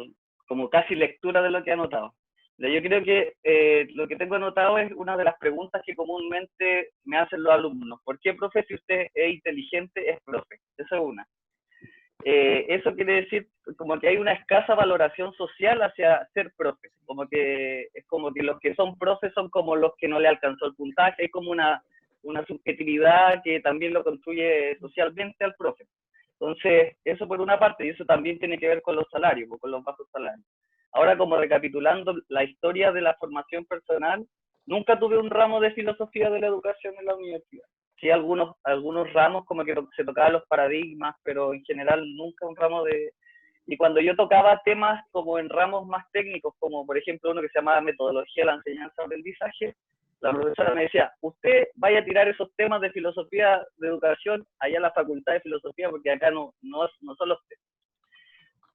como casi lectura de lo que he anotado. Yo creo que lo que tengo anotado es una de las preguntas que comúnmente me hacen los alumnos. ¿Por qué, profe, si usted es inteligente, es profe? Esa es una. Eso quiere decir como que hay una escasa valoración social hacia ser profe. Como que es como que los que son profes son como los que no le alcanzó el puntaje. Hay como una subjetividad que también lo construye socialmente al profe. Entonces, eso por una parte, y eso también tiene que ver con los salarios, con los bajos salarios. Ahora, como recapitulando la historia de la formación personal, nunca tuve un ramo de filosofía de la educación en la universidad. Sí, algunos ramos como que se tocaban los paradigmas, pero en general nunca un ramo de... Y cuando yo tocaba temas como en ramos más técnicos, como por ejemplo uno que se llamaba metodología de la enseñanza-aprendizaje, la profesora me decía, usted vaya a tirar esos temas de filosofía de educación allá a la facultad de filosofía, porque acá no son los temas.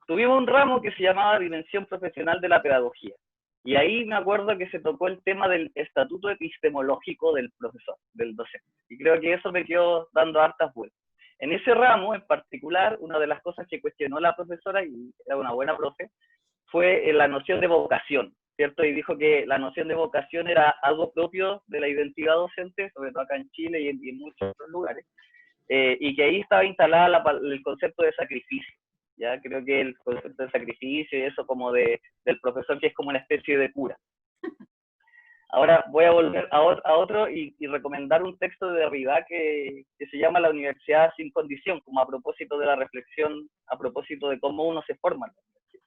Tuvimos un ramo que se llamaba Dimensión Profesional de la Pedagogía. Y ahí me acuerdo que se tocó el tema del estatuto epistemológico del profesor, del docente. Y creo que eso me quedó dando hartas vueltas. En ese ramo en particular, una de las cosas que cuestionó la profesora, y era una buena profe, fue la noción de vocación, ¿cierto? Y dijo que la noción de vocación era algo propio de la identidad docente, sobre todo acá en Chile y en muchos otros lugares, y que ahí estaba instalada el concepto de sacrificio. Ya creo que el concepto de sacrificio y eso como del profesor que es como una especie de cura. Ahora voy a volver a otro y recomendar un texto de Derrida que se llama La Universidad sin condición, como a propósito de la reflexión, a propósito de cómo uno se forma en la universidad.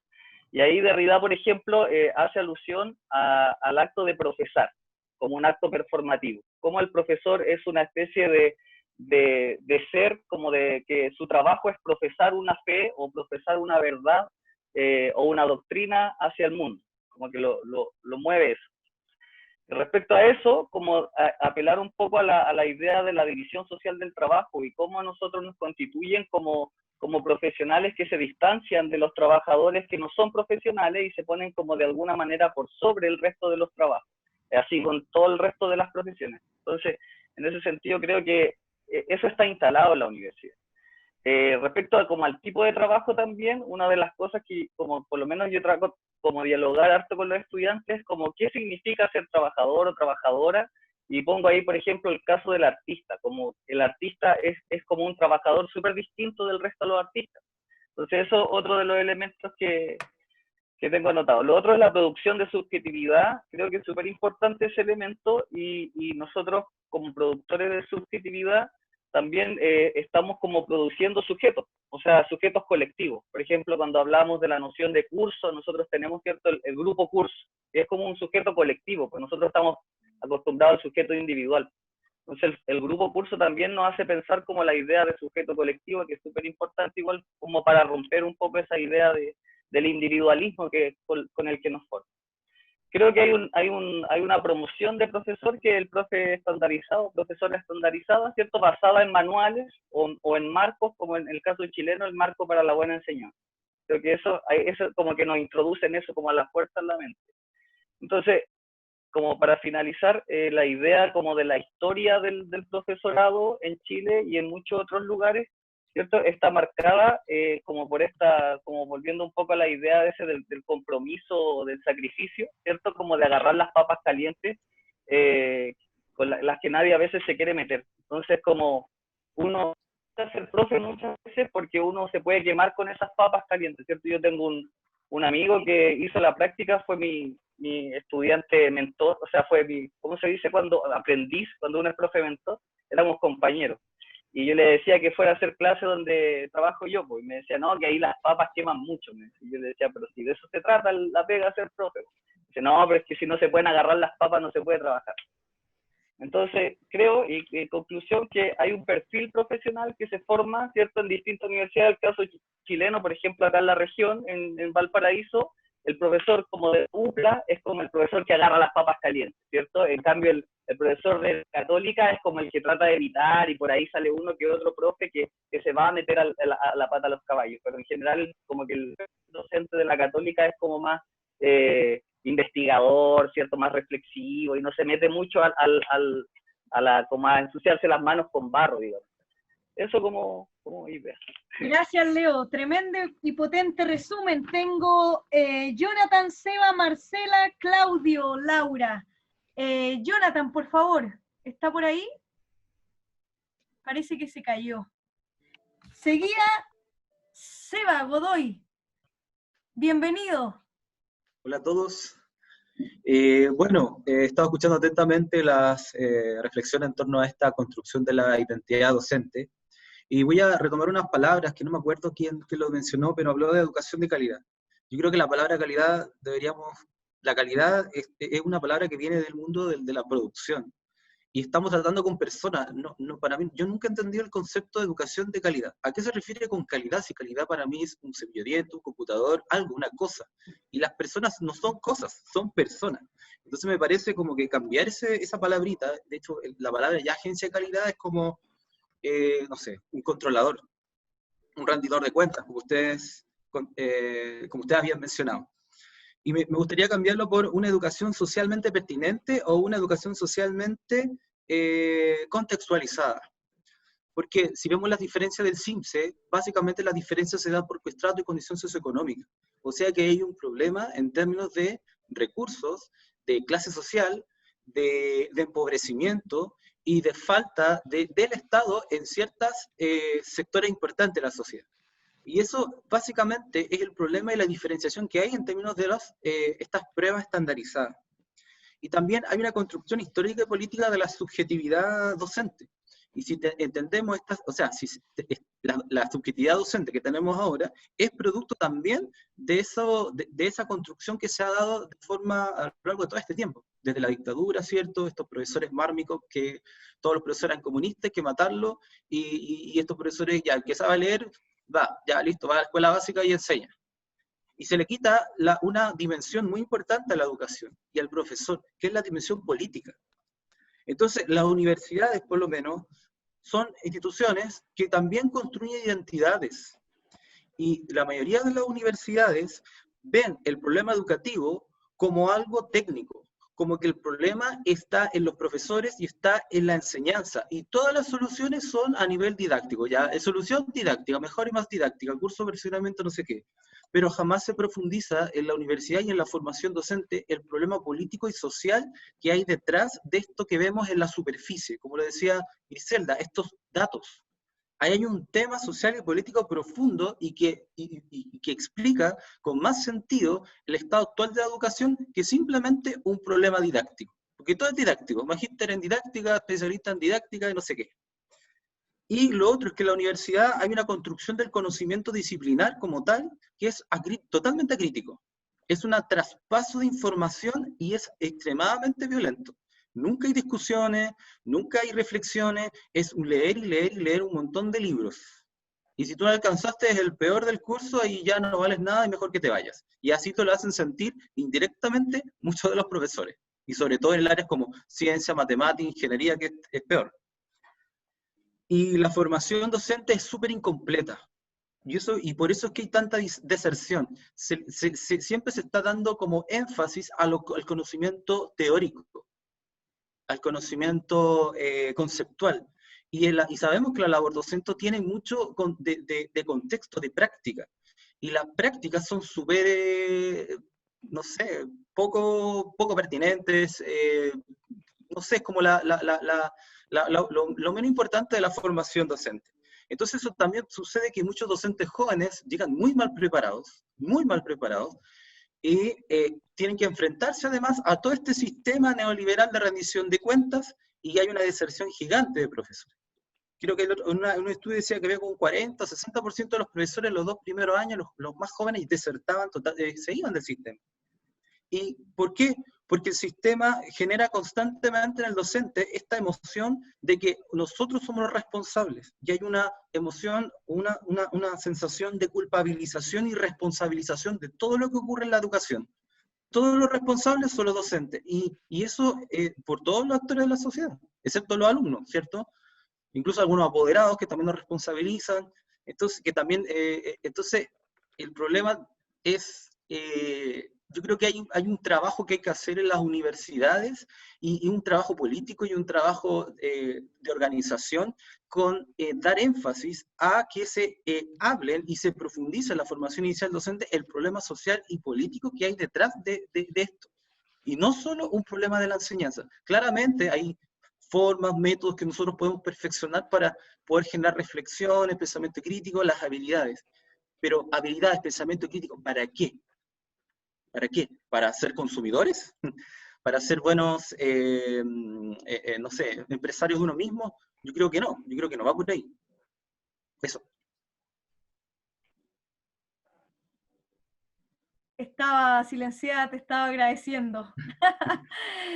Y ahí Derrida, por ejemplo, hace alusión al acto de profesar, como un acto performativo, como el profesor es una especie de ser, como de que su trabajo es profesar una fe o profesar una verdad o una doctrina hacia el mundo, como que lo mueve eso. Respecto a eso, como apelar un poco a la idea de la división social del trabajo y cómo a nosotros nos constituyen como profesionales que se distancian de los trabajadores que no son profesionales y se ponen como de alguna manera por sobre el resto de los trabajos, así con todo el resto de las profesiones. Entonces, en ese sentido creo que eso está instalado en la universidad. Respecto como al tipo de trabajo también, una de las cosas que como por lo menos yo trato como dialogar harto con los estudiantes, como qué significa ser trabajador o trabajadora, y pongo ahí por ejemplo el caso del artista, como el artista es como un trabajador súper distinto del resto de los artistas. Entonces eso es otro de los elementos que tengo anotado. Lo otro es la producción de subjetividad, creo que es súper importante ese elemento, y nosotros como productores de subjetividad también estamos como produciendo sujetos, o sea, sujetos colectivos. Por ejemplo, cuando hablamos de la noción de curso, nosotros tenemos, ¿cierto?, el grupo curso, que es como un sujeto colectivo, pues nosotros estamos acostumbrados al sujeto individual. Entonces, el grupo curso también nos hace pensar como la idea de sujeto colectivo, que es súper importante igual como para romper un poco esa idea del individualismo con el que nos forma. creo que hay una promoción de profesor que es el profe estandarizado, profesora estandarizada, ¿cierto? Basada en manuales o en marcos, como en el caso chileno, el marco para la buena enseñanza. Creo que eso como que nos introducen eso como a la fuerza en la mente. Entonces, como para finalizar, la idea como de la historia del profesorado en Chile y en muchos otros lugares, ¿cierto? Está marcada como por como volviendo un poco a la idea de del compromiso, del sacrificio, ¿cierto? Como de agarrar las papas calientes con las que nadie a veces se quiere meter. Entonces, como uno ser profe muchas veces porque uno se puede quemar con esas papas calientes, ¿cierto? Yo tengo un amigo que hizo la práctica, fue mi estudiante mentor, o sea, fue ¿cómo se dice? Cuando aprendiz, cuando uno es profe mentor, éramos compañeros. Y yo le decía que fuera a hacer clase donde trabajo yo, pues, y me decía, no, que ahí las papas queman mucho. Y yo le decía, pero si de eso se trata la pega de ser profe. Dice, no, pero es que si no se pueden agarrar las papas no se puede trabajar. Entonces, creo, y en conclusión, que hay un perfil profesional que se forma, ¿cierto?, en distintas universidades. El caso chileno, por ejemplo, acá en la región, en Valparaíso, el profesor como de UPLA es como el profesor que agarra las papas calientes, ¿cierto? En cambio, el profesor de Católica es como el que trata de evitar, y por ahí sale uno que otro profe que se va a meter a la pata a los caballos. Pero en general, como que el docente de la Católica es como más investigador, ¿cierto? Más reflexivo, y no se mete mucho como a ensuciarse las manos con barro, digamos. Eso como idea. Gracias, Leo. Tremendo y potente resumen. Tengo Jonathan, Seba, Marcela, Claudio, Laura. Jonathan, por favor, ¿está por ahí? Parece que se cayó. Seguía Seba Godoy. Bienvenido. Hola a todos. Bueno, he estado escuchando atentamente las reflexiones en torno a esta construcción de la identidad docente, y voy a retomar unas palabras que no me acuerdo quién lo mencionó, pero habló de educación de calidad. Yo creo que la palabra calidad la calidad es una palabra que viene del mundo de la producción, y estamos tratando con personas. Para mí, yo nunca he entendido el concepto de educación de calidad. ¿A qué se refiere con calidad? Si calidad para mí es un cepillodiente, un computador, algo, una cosa. Y las personas no son cosas, son personas. Entonces me parece como que cambiar esa palabrita, de hecho la palabra ya agencia de calidad es como, no sé, un controlador, un rendidor de cuentas, como ustedes habían mencionado. Y me gustaría cambiarlo por una educación socialmente pertinente o una educación socialmente contextualizada. Porque si vemos las diferencias del CIMSE, básicamente las diferencias se dan por estrato y condición socioeconómica. O sea que hay un problema en términos de recursos, de clase social, de empobrecimiento y de falta del Estado en ciertos sectores importantes de la sociedad. Y eso básicamente es el problema y la diferenciación que hay en términos de estas pruebas estandarizadas. Y también hay una construcción histórica y política de la subjetividad docente. Y si entendemos la subjetividad docente que tenemos ahora es producto también de esa construcción que se ha dado de forma a lo largo de todo este tiempo. Desde la dictadura, ¿cierto? Estos profesores mármicos, que todos los profesores eran comunistas, hay que matarlos, y estos profesores, ya el que sabe leer, ya listo, va a la escuela básica y enseña. Y se le quita una dimensión muy importante a la educación y al profesor, que es la dimensión política. Entonces, las universidades, por lo menos, son instituciones que también construyen identidades. Y la mayoría de las universidades ven el problema educativo como algo técnico, como que el problema está en los profesores y está en la enseñanza. Y todas las soluciones son a nivel didáctico, ¿ya? Solución didáctica, mejor y más didáctica, curso de perfeccionamiento, no sé qué. Pero jamás se profundiza en la universidad y en la formación docente el problema político y social que hay detrás de esto que vemos en la superficie, como lo decía Griselda, estos datos. Ahí hay un tema social y político profundo y que explica con más sentido el estado actual de la educación que simplemente un problema didáctico. Porque todo es didáctico, magíster en didáctica, especialista en didáctica y no sé qué. Y lo otro es que en la universidad hay una construcción del conocimiento disciplinar como tal, que es totalmente acrítico. Es un traspaso de información y es extremadamente violento. Nunca hay discusiones, nunca hay reflexiones, es un leer y leer y leer un montón de libros. Y si tú no alcanzaste el peor del curso, ahí ya no vales nada y mejor que te vayas. Y así te lo hacen sentir indirectamente muchos de los profesores. Y sobre todo en áreas como ciencia, matemática, ingeniería, que es peor. Y la formación docente es súper incompleta. Y por eso es que hay tanta deserción. Siempre se está dando como énfasis al conocimiento teórico, al conocimiento conceptual. Y sabemos que la labor docente tiene mucho de contexto, de práctica. Y las prácticas son súper, no sé, poco pertinentes. No sé, es como lo menos importante de la formación docente. Entonces eso también sucede que muchos docentes jóvenes llegan muy mal preparados, y tienen que enfrentarse además a todo este sistema neoliberal de rendición de cuentas, y hay una deserción gigante de profesores. Creo que un estudio decía que había como un 40 o 60% de los profesores en los 2 primeros años, los más jóvenes, desertaban, se iban del sistema. ¿Y por qué? Porque el sistema genera constantemente en el docente esta emoción de que nosotros somos los responsables, y hay una emoción, una sensación de culpabilización y responsabilización de todo lo que ocurre en la educación. Todos los responsables son los docentes, y eso por todos los actores de la sociedad, excepto los alumnos, ¿cierto? Incluso algunos apoderados que también nos responsabilizan. Entonces, entonces el problema es, yo creo que hay un trabajo que hay que hacer en las universidades, y un trabajo político y un trabajo de organización, con dar énfasis a que se hablen y se profundice en la formación inicial docente el problema social y político que hay detrás de esto. Y no solo un problema de la enseñanza. Claramente hay formas, métodos que nosotros podemos perfeccionar para poder generar reflexiones, pensamiento crítico, las habilidades. Pero habilidades, pensamiento crítico, ¿para qué? ¿Para qué? ¿Para ser consumidores? ¿Para ser buenos, no sé, empresarios de uno mismo? Yo creo que no va por ahí. Eso. Estaba silenciada, te estaba agradeciendo.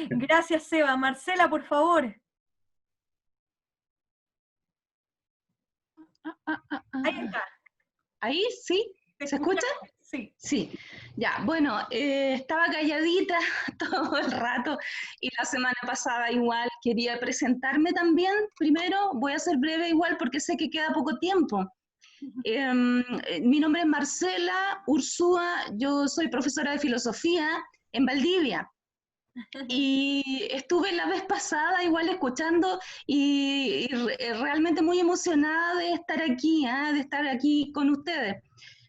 Gracias, Seba. Marcela, por favor. Ahí está. ¿Ahí sí? ¿Se escucha? Sí. Sí. Ya, bueno, estaba calladita todo el rato, y la semana pasada igual quería presentarme también. Primero voy a ser breve igual porque sé que queda poco tiempo. Mi nombre es Marcela Ursúa, yo soy profesora de filosofía en Valdivia. Y estuve la vez pasada igual escuchando, y realmente muy emocionada de estar aquí con ustedes,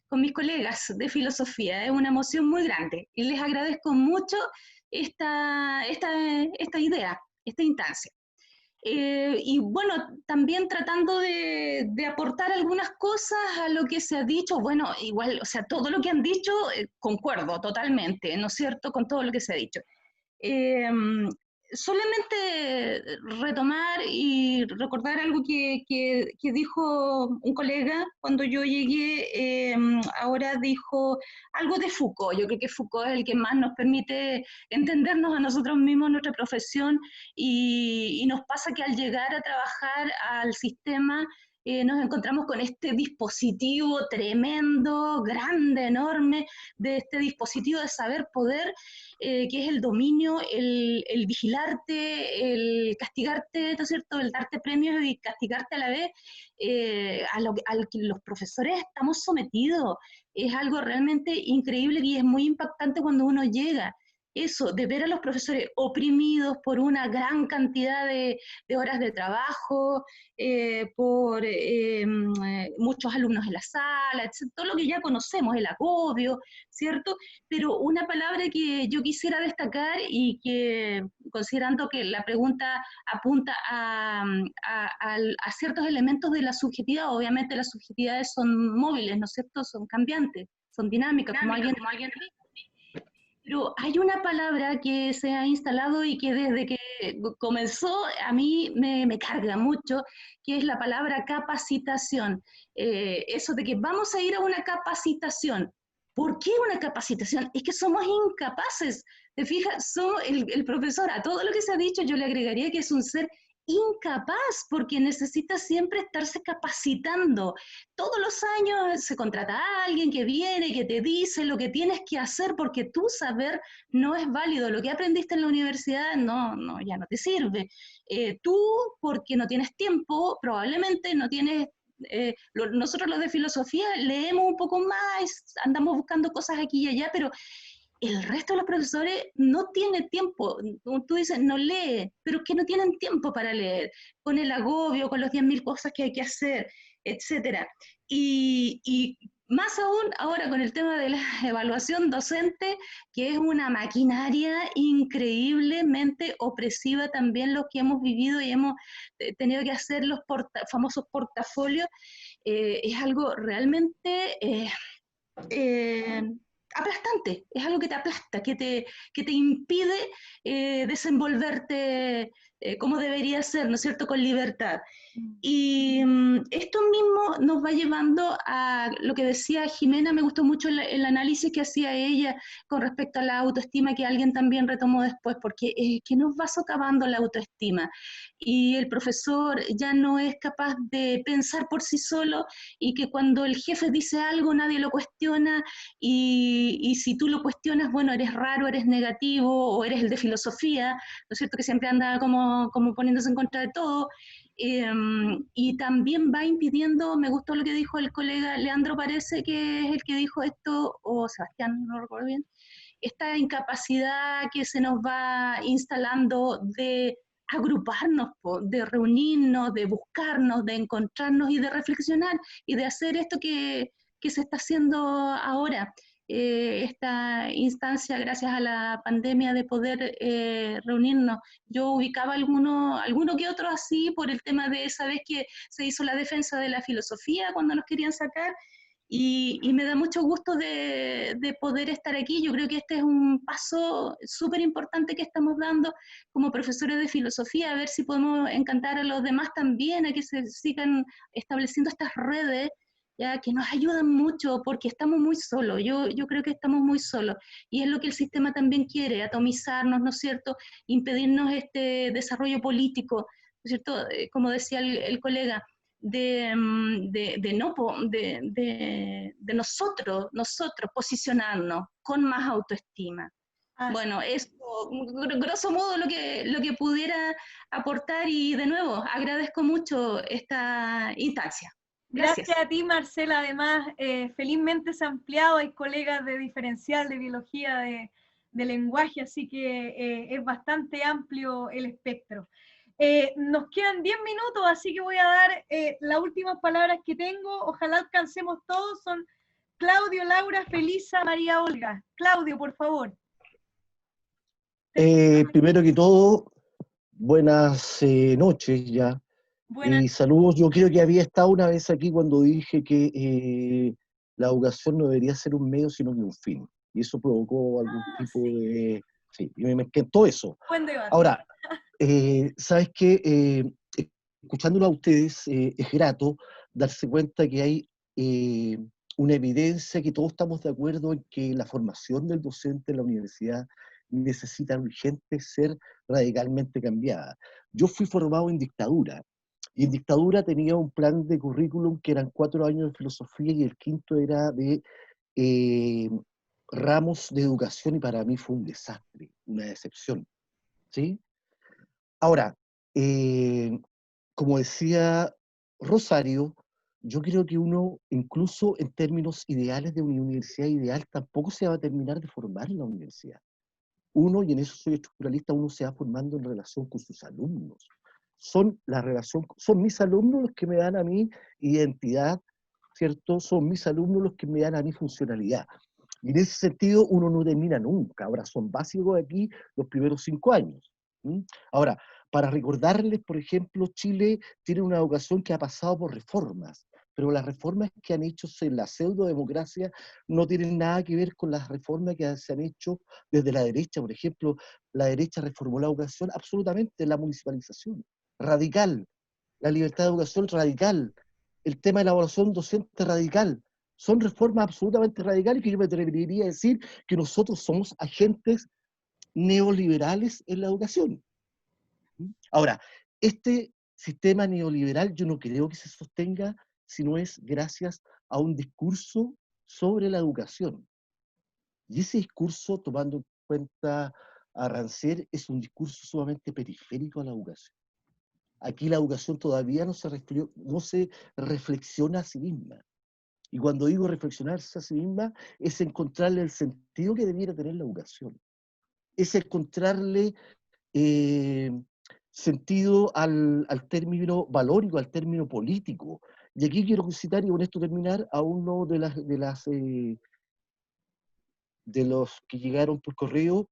con mis colegas de filosofía. Es una emoción muy grande y les agradezco mucho esta idea, esta instancia. Y bueno, también tratando de aportar algunas cosas a lo que se ha dicho. Bueno, igual, o sea, todo lo que han dicho, concuerdo totalmente, ¿no es cierto?, con todo lo que se ha dicho. Solamente retomar y recordar algo que dijo un colega cuando yo llegué. Ahora dijo algo de Foucault. Yo creo que Foucault es el que más nos permite entendernos a nosotros mismos, nuestra profesión, y nos pasa que al llegar a trabajar al sistema, nos encontramos con este dispositivo tremendo, grande, enorme, de este dispositivo de saber poder, que es el dominio, el vigilarte, el castigarte, ¿no es cierto?, el darte premios y castigarte a la vez, al que los profesores estamos sometidos. Es algo realmente increíble y es muy impactante cuando uno llega. Eso, de ver a los profesores oprimidos por una gran cantidad de horas de trabajo, por muchos alumnos en la sala, etc. Todo lo que ya conocemos, el agobio, ¿cierto? Pero una palabra que yo quisiera destacar, y que, considerando que la pregunta apunta a ciertos elementos de la subjetividad, obviamente las subjetividades son móviles, ¿no es cierto?, son cambiantes, son dinámicas, como alguien pero hay una palabra que se ha instalado y que desde que comenzó a mí me carga mucho, que es la palabra capacitación. Eso de que vamos a ir a una capacitación. ¿Por qué una capacitación? Es que somos incapaces. ¿Te fijas? El profesor, a todo lo que se ha dicho, yo le agregaría que es un ser incapaz porque necesita siempre estarse capacitando. Todos los años se contrata a alguien que viene, que te dice lo que tienes que hacer porque tu saber no es válido. Lo que aprendiste en la universidad ya no te sirve. Tú, porque no tienes tiempo, probablemente no tienes... nosotros los de filosofía leemos un poco más, andamos buscando cosas aquí y allá, pero el resto de los profesores no tiene tiempo. Tú dices, no lee, pero es que no tienen tiempo para leer, con el agobio, con los 10.000 cosas que hay que hacer, etc. Y más aún ahora con el tema de la evaluación docente, que es una maquinaria increíblemente opresiva también los que hemos vivido y hemos tenido que hacer los famosos portafolios, es algo realmente... aplastante, es algo que te aplasta, que te impide desenvolverte como debería ser, ¿no es cierto?, con libertad. Y esto mismo nos va llevando a lo que decía Jimena, me gustó mucho el análisis que hacía ella con respecto a la autoestima, que alguien también retomó después, porque que nos va socavando la autoestima. Y el profesor ya no es capaz de pensar por sí solo, y que cuando el jefe dice algo nadie lo cuestiona, y si tú lo cuestionas, bueno, eres raro, eres negativo, o eres el de filosofía, ¿no es cierto?, que siempre anda como poniéndose en contra de todo. Y también va impidiendo, me gustó lo que dijo el colega Leandro, parece que es el que dijo esto, o Sebastián, no recuerdo bien, esta incapacidad que se nos va instalando de agruparnos, de reunirnos, de buscarnos, de encontrarnos y de reflexionar y de hacer esto que se está haciendo ahora. Esta instancia, gracias a la pandemia, de poder reunirnos. Yo ubicaba alguno que otro así por el tema de esa vez que se hizo la defensa de la filosofía cuando nos querían sacar, y me da mucho gusto de poder estar aquí. Yo creo que este es un paso súper importante que estamos dando como profesores de filosofía, a ver si podemos encantar a los demás también a que se sigan estableciendo estas redes, ya que nos ayudan mucho, porque estamos muy solos. Yo creo que estamos muy solos, y es lo que el sistema también quiere, atomizarnos, ¿no es cierto?, impedirnos este desarrollo político, ¿no es cierto?, como decía el colega, de nosotros posicionarnos con más autoestima. Bueno, eso, grosso modo, lo que pudiera aportar, y de nuevo, agradezco mucho esta instancia. Gracias. Gracias a ti, Marcela. Además, felizmente se ha ampliado, hay colegas de diferencial, de biología, de lenguaje, así que es bastante amplio el espectro. Nos quedan 10 minutos, así que voy a dar las últimas palabras que tengo. Ojalá alcancemos todos. Son Claudio, Laura, Felisa, María Olga. Claudio, por favor. Primero que todo, buenas noches ya. Y saludos. Yo creo que había estado una vez aquí cuando dije que la educación no debería ser un medio, sino que un fin. Y eso provocó algún tipo de... Sí, y me encantó eso. Buen debate. Ahora, ¿sabes qué? Escuchándolo a ustedes, es grato darse cuenta que hay una evidencia que todos estamos de acuerdo en que la formación del docente en la universidad necesita urgente ser radicalmente cambiada. Yo fui formado en dictadura, y en dictadura tenía un plan de currículum que eran 4 años de filosofía y el quinto era de ramos de educación, y para mí fue un desastre, una decepción, ¿sí? Ahora, como decía Rosario, yo creo que uno, incluso en términos ideales de una universidad ideal, tampoco se va a terminar de formar en la universidad. Uno, y en eso soy estructuralista, uno se va formando en relación con sus alumnos. Son mis alumnos los que me dan a mí identidad, ¿cierto? Son mis alumnos los que me dan a mí funcionalidad. Y en ese sentido uno no termina nunca. Ahora, son básicos aquí los primeros 5 años. Ahora, para recordarles, por ejemplo, Chile tiene una educación que ha pasado por reformas, pero las reformas que han hecho en la pseudo-democracia no tienen nada que ver con las reformas que se han hecho desde la derecha. Por ejemplo, la derecha reformó la educación absolutamente, la municipalización, radical, la libertad de educación radical, el tema de la evaluación docente radical. Son reformas absolutamente radicales que yo me atrevería a decir que nosotros somos agentes neoliberales en la educación. Ahora, Este sistema neoliberal yo no creo que se sostenga si no es gracias a un discurso sobre la educación. Y ese discurso, tomando en cuenta a Rancière, es un discurso sumamente periférico a la educación. Aquí la educación todavía no se reflexiona a sí misma. Y cuando digo reflexionarse a sí misma, es encontrarle el sentido que debiera tener la educación. Es encontrarle sentido al término valórico, al término político. Y aquí quiero citar, y con esto terminar, a uno de los que llegaron por correo,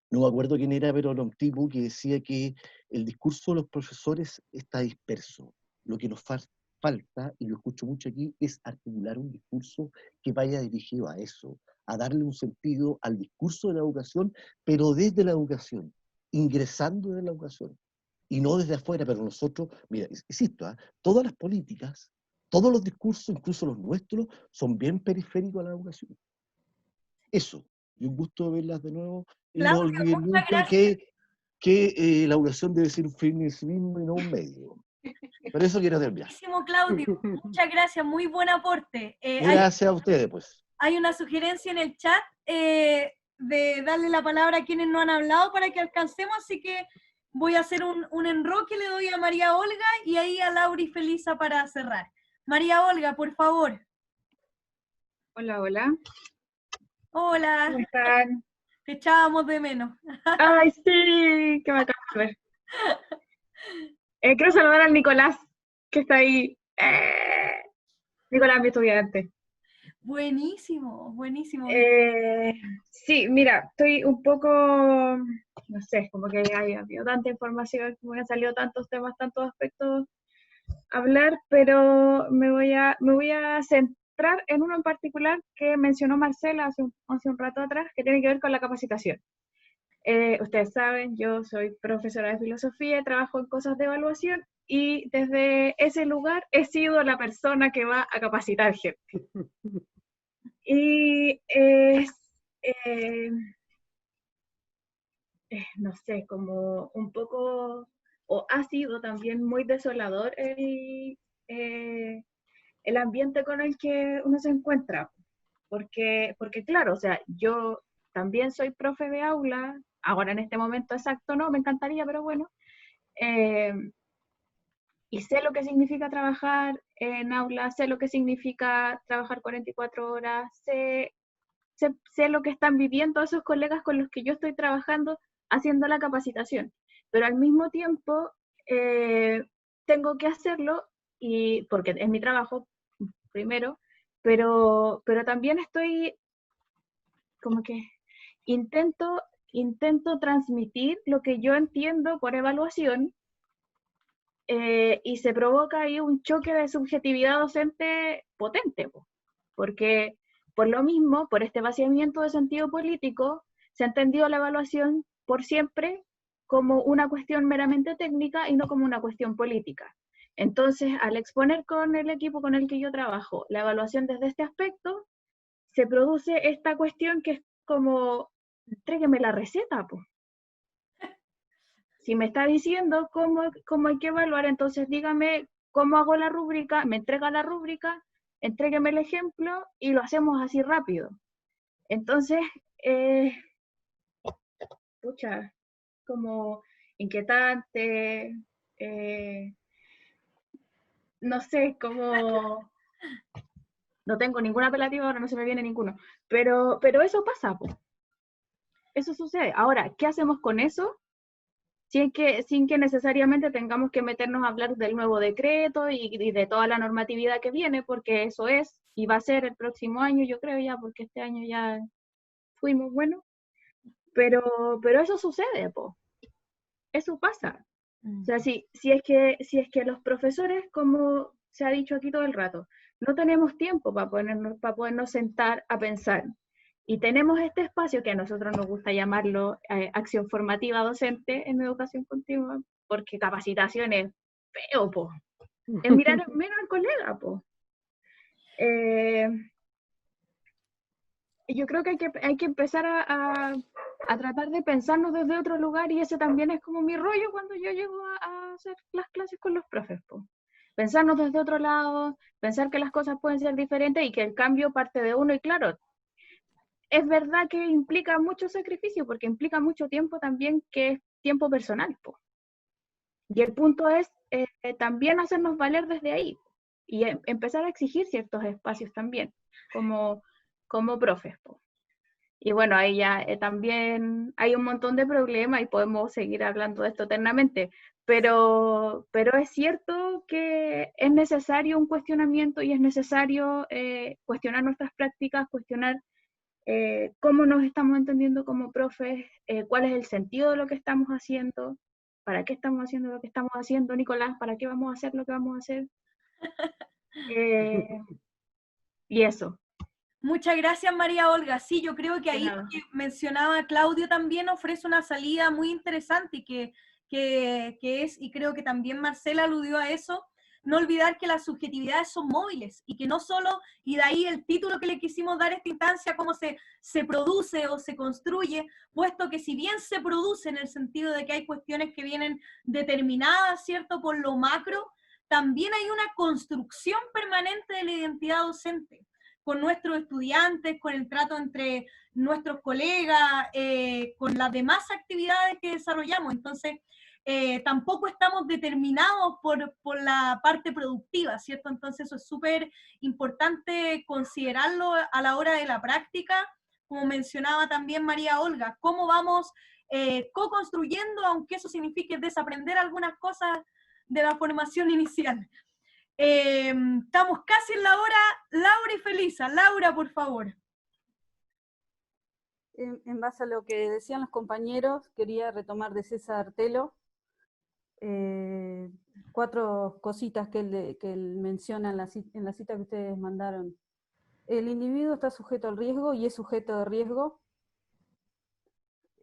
no me acuerdo quién era, pero era un tipo que decía que el discurso de los profesores está disperso. Lo que nos falta, y lo escucho mucho aquí, es articular un discurso que vaya dirigido a eso, a darle un sentido al discurso de la educación, pero desde la educación, ingresando en la educación, y no desde afuera. Pero nosotros, mira, insisto, todas las políticas, todos los discursos, incluso los nuestros, son bien periféricos a la educación. Eso, y un gusto verlas de nuevo, y no Claudio, olviden muchas nunca gracias. que la educación debe ser un fin en sí mismo y no un medio. Por eso quiero terminar. Buenísimo, Claudio. Muchas gracias, muy buen aporte. Gracias a ustedes, pues. Hay una sugerencia en el chat de darle la palabra a quienes no han hablado para que alcancemos, así que voy a hacer un enroque, le doy a María Olga y ahí a Laura y Felisa para cerrar. María Olga, por favor. Hola, hola. Hola. ¿Cómo están? Te echábamos de menos. Ay, sí, qué bacán ver. Quiero saludar al Nicolás, que está ahí. Nicolás, mi estudiante. Buenísimo, buenísimo. Sí, mira, estoy un poco, no sé, como que ha habido tanta información, como que han salido tantos temas, tantos aspectos a hablar, pero me voy a centrar en uno en particular que mencionó Marcela hace un rato atrás, que tiene que ver con la capacitación. Ustedes saben, yo soy profesora de filosofía, trabajo en cosas de evaluación y desde ese lugar he sido la persona que va a capacitar gente. Y no sé, como un poco, o ha sido también muy desolador el ambiente con el que uno se encuentra. Porque claro, o sea, yo también soy profe de aula, ahora en este momento exacto no, me encantaría, pero bueno, y sé lo que significa trabajar en aula, sé lo que significa trabajar 44 horas, sé lo que están viviendo esos colegas con los que yo estoy trabajando haciendo la capacitación, pero al mismo tiempo tengo que hacerlo, y porque es mi trabajo primero, pero también estoy como que intento transmitir lo que yo entiendo por evaluación, y se provoca ahí un choque de subjetividad docente potente, porque por lo mismo, por este vaciamiento de sentido político, se ha entendido la evaluación por siempre como una cuestión meramente técnica y no como una cuestión política. Entonces, al exponer con el equipo con el que yo trabajo la evaluación desde este aspecto, se produce esta cuestión que es como, entrégueme la receta, pues. Si me está diciendo cómo hay que evaluar, entonces dígame cómo hago la rúbrica, me entrega la rúbrica, entrégueme el ejemplo y lo hacemos así rápido. Entonces, pucha, como inquietante, no sé, como... No tengo ningún apelativo, ahora no se me viene ninguno, pero eso pasa, po. Eso sucede. Ahora, ¿qué hacemos con eso? Sin que necesariamente tengamos que meternos a hablar del nuevo decreto y de toda la normatividad que viene, porque eso es, y va a ser el próximo año, yo creo ya, porque este año ya fuimos buenos, pero eso sucede, po. Eso pasa. O sea, si es que los profesores, como se ha dicho aquí todo el rato, no tenemos tiempo para podernos sentar a pensar, y tenemos este espacio que a nosotros nos gusta llamarlo acción formativa docente en educación continua, porque capacitación es feo, po. Es mirar menos al colega, po. yo creo que hay que empezar a tratar de pensarnos desde otro lugar, y ese también es como mi rollo cuando yo llego a hacer las clases con los profes, po. Pensarnos desde otro lado, pensar que las cosas pueden ser diferentes y que el cambio parte de uno, y claro, es verdad que implica mucho sacrificio, porque implica mucho tiempo también, que es tiempo personal, po. Y el punto es también hacernos valer desde ahí, y empezar a exigir ciertos espacios también, como profes, po. Y bueno, ahí ya también hay un montón de problemas y podemos seguir hablando de esto eternamente, pero es cierto que es necesario un cuestionamiento, y es necesario cuestionar nuestras prácticas, cuestionar cómo nos estamos entendiendo como profes, cuál es el sentido de lo que estamos haciendo, para qué estamos haciendo lo que estamos haciendo, Nicolás, para qué vamos a hacer lo que vamos a hacer. Y eso. Muchas gracias, María Olga. Sí, yo creo que ahí nada. lo que mencionaba Claudio también ofrece una salida muy interesante, que es, y creo que también Marcela aludió a eso, no olvidar que las subjetividades son móviles, y que no solo, y de ahí el título que le quisimos dar a esta instancia, cómo se produce o se construye, puesto que si bien se produce en el sentido de que hay cuestiones que vienen determinadas, ¿cierto?, por lo macro, también hay una construcción permanente de la identidad docente, con nuestros estudiantes, con el trato entre nuestros colegas, con las demás actividades que desarrollamos. Entonces, tampoco estamos determinados por la parte productiva, ¿cierto? Entonces, eso es súper importante considerarlo a la hora de la práctica, como mencionaba también María Olga, cómo vamos co-construyendo, aunque eso signifique desaprender algunas cosas de la formación inicial. Estamos casi en la hora, Laura y Felisa. Laura, por favor. En base a lo que decían los compañeros, quería retomar de César Telo 4 cositas que él menciona en la cita que ustedes mandaron. El individuo está sujeto al riesgo y es sujeto de riesgo,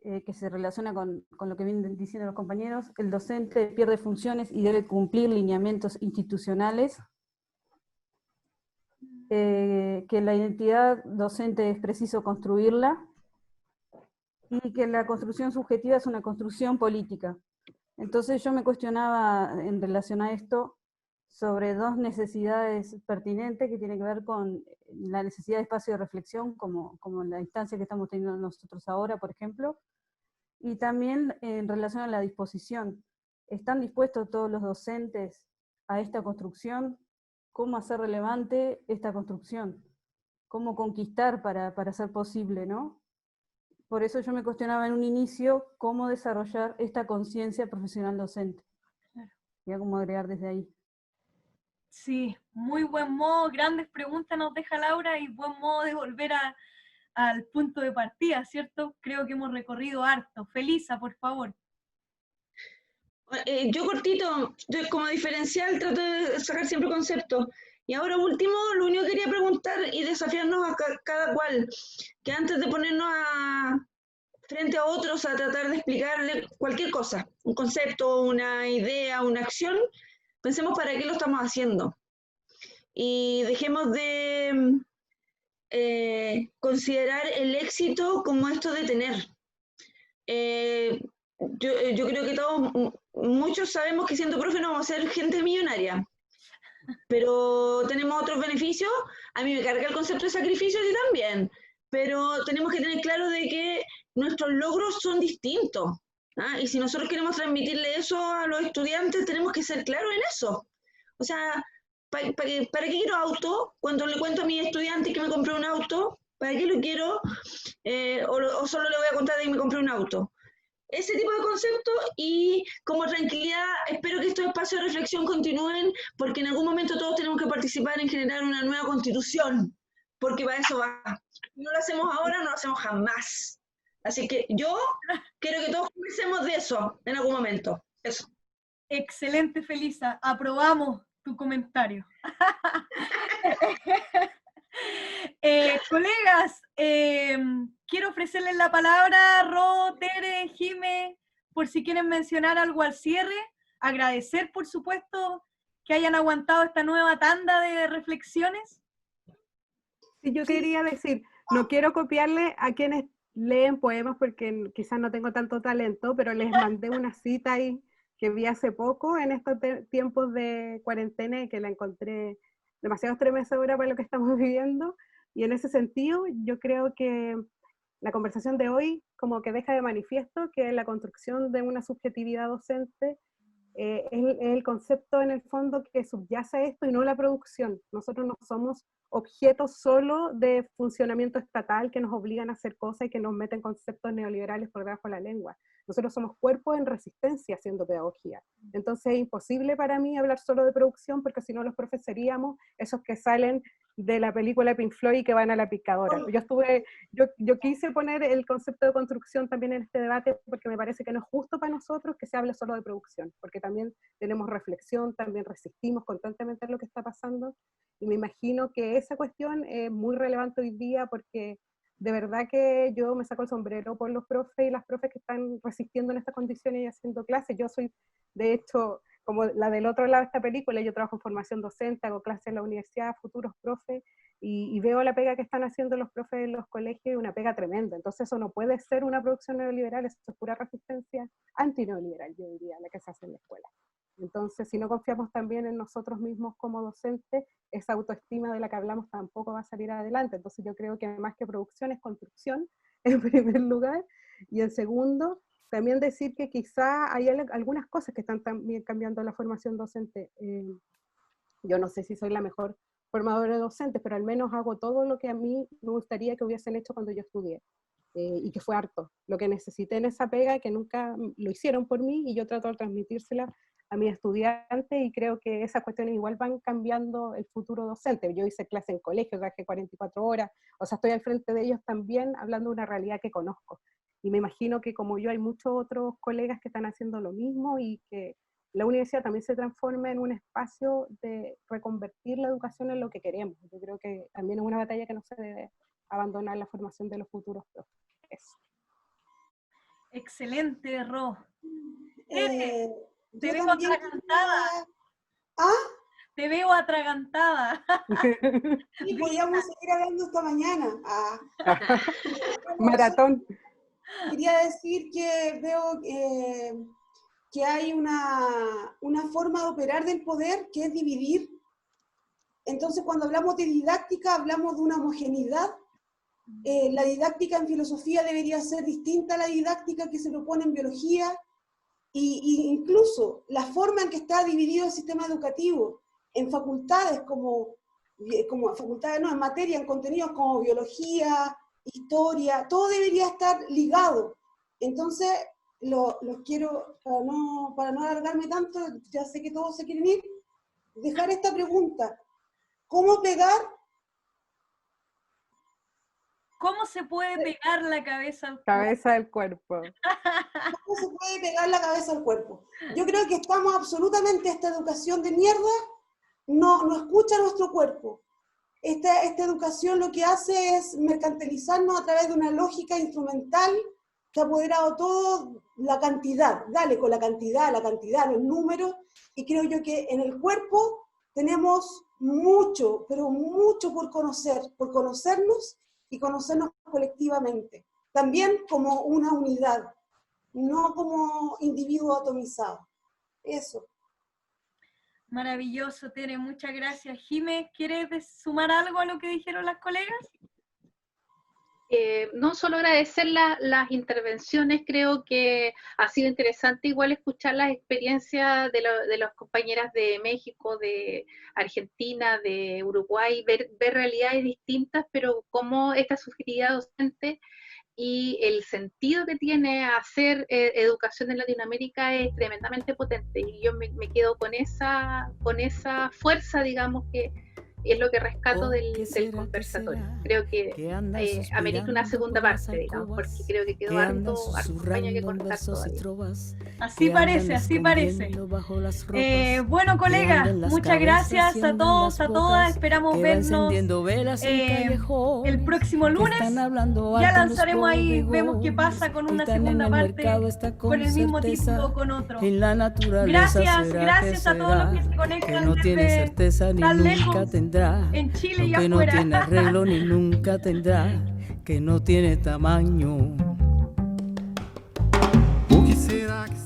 que se relaciona con lo que vienen diciendo los compañeros. El docente pierde funciones y debe cumplir lineamientos institucionales. Que la identidad docente es preciso construirla, y que la construcción subjetiva es una construcción política. Entonces yo me cuestionaba en relación a esto sobre 2 necesidades pertinentes que tienen que ver con la necesidad de espacio de reflexión, como la instancia que estamos teniendo nosotros ahora, por ejemplo, y también en relación a la disposición. ¿Están dispuestos todos los docentes a esta construcción? ¿Cómo hacer relevante esta construcción? ¿Cómo conquistar para hacer posible, no? Por eso yo me cuestionaba en un inicio cómo desarrollar esta conciencia profesional docente. Voy a como agregar desde ahí. Sí, muy buen modo, grandes preguntas nos deja Laura, y buen modo de volver al punto de partida, ¿cierto? Creo que hemos recorrido harto. Felisa, por favor. Yo cortito, yo como diferencial trato de sacar siempre conceptos. Y ahora último, lo único que quería preguntar y desafiarnos a cada cual, que antes de ponernos frente a otros a tratar de explicarle cualquier cosa, un concepto, una idea, una acción, pensemos para qué lo estamos haciendo. Y dejemos de considerar el éxito como esto de tener. Yo creo que muchos sabemos que siendo profe no vamos a ser gente millonaria, pero tenemos otros beneficios. A mí me carga el concepto de sacrificio, y también, pero tenemos que tener claro de que nuestros logros son distintos, ¿ah? Y si nosotros queremos transmitirle eso a los estudiantes, tenemos que ser claros en eso. O sea, ¿para qué quiero auto? Cuando le cuento a mis estudiantes que me compré un auto, ¿para qué lo quiero? O solo le voy a contar de que me compré un auto. Ese tipo de conceptos, y como tranquilidad, espero que estos espacios de reflexión continúen, porque en algún momento todos tenemos que participar en generar una nueva constitución, porque para eso va. No lo hacemos ahora, no lo hacemos jamás. Así que yo quiero que todos comencemos de eso en algún momento. Eso. Excelente, Felisa. Aprobamos tu comentario. Colegas, quiero ofrecerles la palabra, Ro, Tere, Jime, por si quieren mencionar algo al cierre. Agradecer, por supuesto, que hayan aguantado esta nueva tanda de reflexiones. Sí, yo quería decir, no quiero copiarle a quienes leen poemas porque quizás no tengo tanto talento, pero les mandé una cita ahí que vi hace poco en estos tiempos de cuarentena y que la encontré demasiado estremecedora para lo que estamos viviendo. Y en ese sentido, yo creo que la conversación de hoy como que deja de manifiesto que la construcción de una subjetividad docente es el concepto en el fondo que subyace a esto y no la producción. Nosotros no somos objetos solo de funcionamiento estatal que nos obligan a hacer cosas y que nos meten conceptos neoliberales por debajo de la lengua. Nosotros somos cuerpos en resistencia haciendo pedagogía. Entonces es imposible para mí hablar solo de producción porque si no los profes seríamos esos que salen de la película Pink Floyd y que van a la picadora. Yo quise poner el concepto de construcción también en este debate porque me parece que no es justo para nosotros que se hable solo de producción, porque también tenemos reflexión, también resistimos constantemente a lo que está pasando, y me imagino que esa cuestión es muy relevante hoy día porque de verdad que yo me saco el sombrero por los profes y las profes que están resistiendo en estas condiciones y haciendo clases. Yo soy, de hecho, como la del otro lado de esta película, yo trabajo en formación docente, hago clases en la universidad, futuros profes, y veo la pega que están haciendo los profes en los colegios, y una pega tremenda. Entonces eso no puede ser una producción neoliberal, eso es pura resistencia antineoliberal, yo diría, la que se hace en la escuela. Entonces, si no confiamos también en nosotros mismos como docentes, esa autoestima de la que hablamos tampoco va a salir adelante. Entonces yo creo que más que producción es construcción, en primer lugar, y en segundo, también decir que quizá hay algunas cosas que están también cambiando la formación docente. Yo no sé si soy la mejor formadora de docentes, pero al menos hago todo lo que a mí me gustaría que hubiesen hecho cuando yo estudié, y que fue harto. Lo que necesité en esa pega, que nunca lo hicieron por mí, y yo trato de transmitírsela a mis estudiantes, y creo que esas cuestiones igual van cambiando el futuro docente. Yo hice clase en colegio, trabajé 44 horas, o sea, estoy al frente de ellos también hablando de una realidad que conozco. Y me imagino que como yo hay muchos otros colegas que están haciendo lo mismo y que la universidad también se transforme en un espacio de reconvertir la educación en lo que queremos. Yo creo que también es una batalla que no se debe abandonar, la formación de los futuros profes. Eso. Excelente, Ro. Te yo veo también atragantada. ¿Ah? Te veo atragantada. Sí, podíamos seguir hablando esta mañana. Maratón. Quería decir que veo que hay una forma de operar del poder que es dividir. Entonces, cuando hablamos de didáctica, hablamos de una homogeneidad. La didáctica en filosofía debería ser distinta a la didáctica que se propone en biología, y incluso la forma en que está dividido el sistema educativo en facultades en materia, en contenidos como biología, historia, todo debería estar ligado. Entonces, los quiero, para no alargarme tanto, ya sé que todos se quieren ir, dejar esta pregunta: ¿cómo pegar? ¿Cómo se puede pegar la cabeza al cuerpo? Cabeza del cuerpo. ¿Cómo se puede pegar la cabeza al cuerpo? Yo creo que estamos absolutamente, esta educación de mierda no escucha nuestro cuerpo. Esta educación lo que hace es mercantilizarnos a través de una lógica instrumental que ha apoderado todo, la cantidad, dale con la cantidad, los números, y creo yo que en el cuerpo tenemos mucho, pero mucho por conocernos y conocernos colectivamente, también como una unidad, no como individuo atomizado. Eso. Maravilloso, Tere, muchas gracias. Jimé, ¿quieres sumar algo a lo que dijeron las colegas? No, solo agradecer las intervenciones. Creo que ha sido interesante igual escuchar las experiencias de las compañeras de México, de Argentina, de Uruguay, ver realidades distintas, pero cómo esta subjetividad docente y el sentido que tiene hacer educación en Latinoamérica es tremendamente potente, y yo me quedo con esa fuerza, digamos, que es lo que rescato del conversatorio. Creo que amerita una segunda parte, digamos, porque creo que quedó harto paño que cortar todavía. Así parece, así parece. Bueno, colegas, muchas gracias a todos, a todas. Esperamos vernos el próximo lunes. Ya lanzaremos ahí, vemos qué pasa con una segunda parte, con el mismo título o con otro. Gracias a todos los que se conectan desde tan lejos. tendrá, En Chile lo y que no afuera. tiene arreglo ni nunca tendrá, que no tiene tamaño. O que será que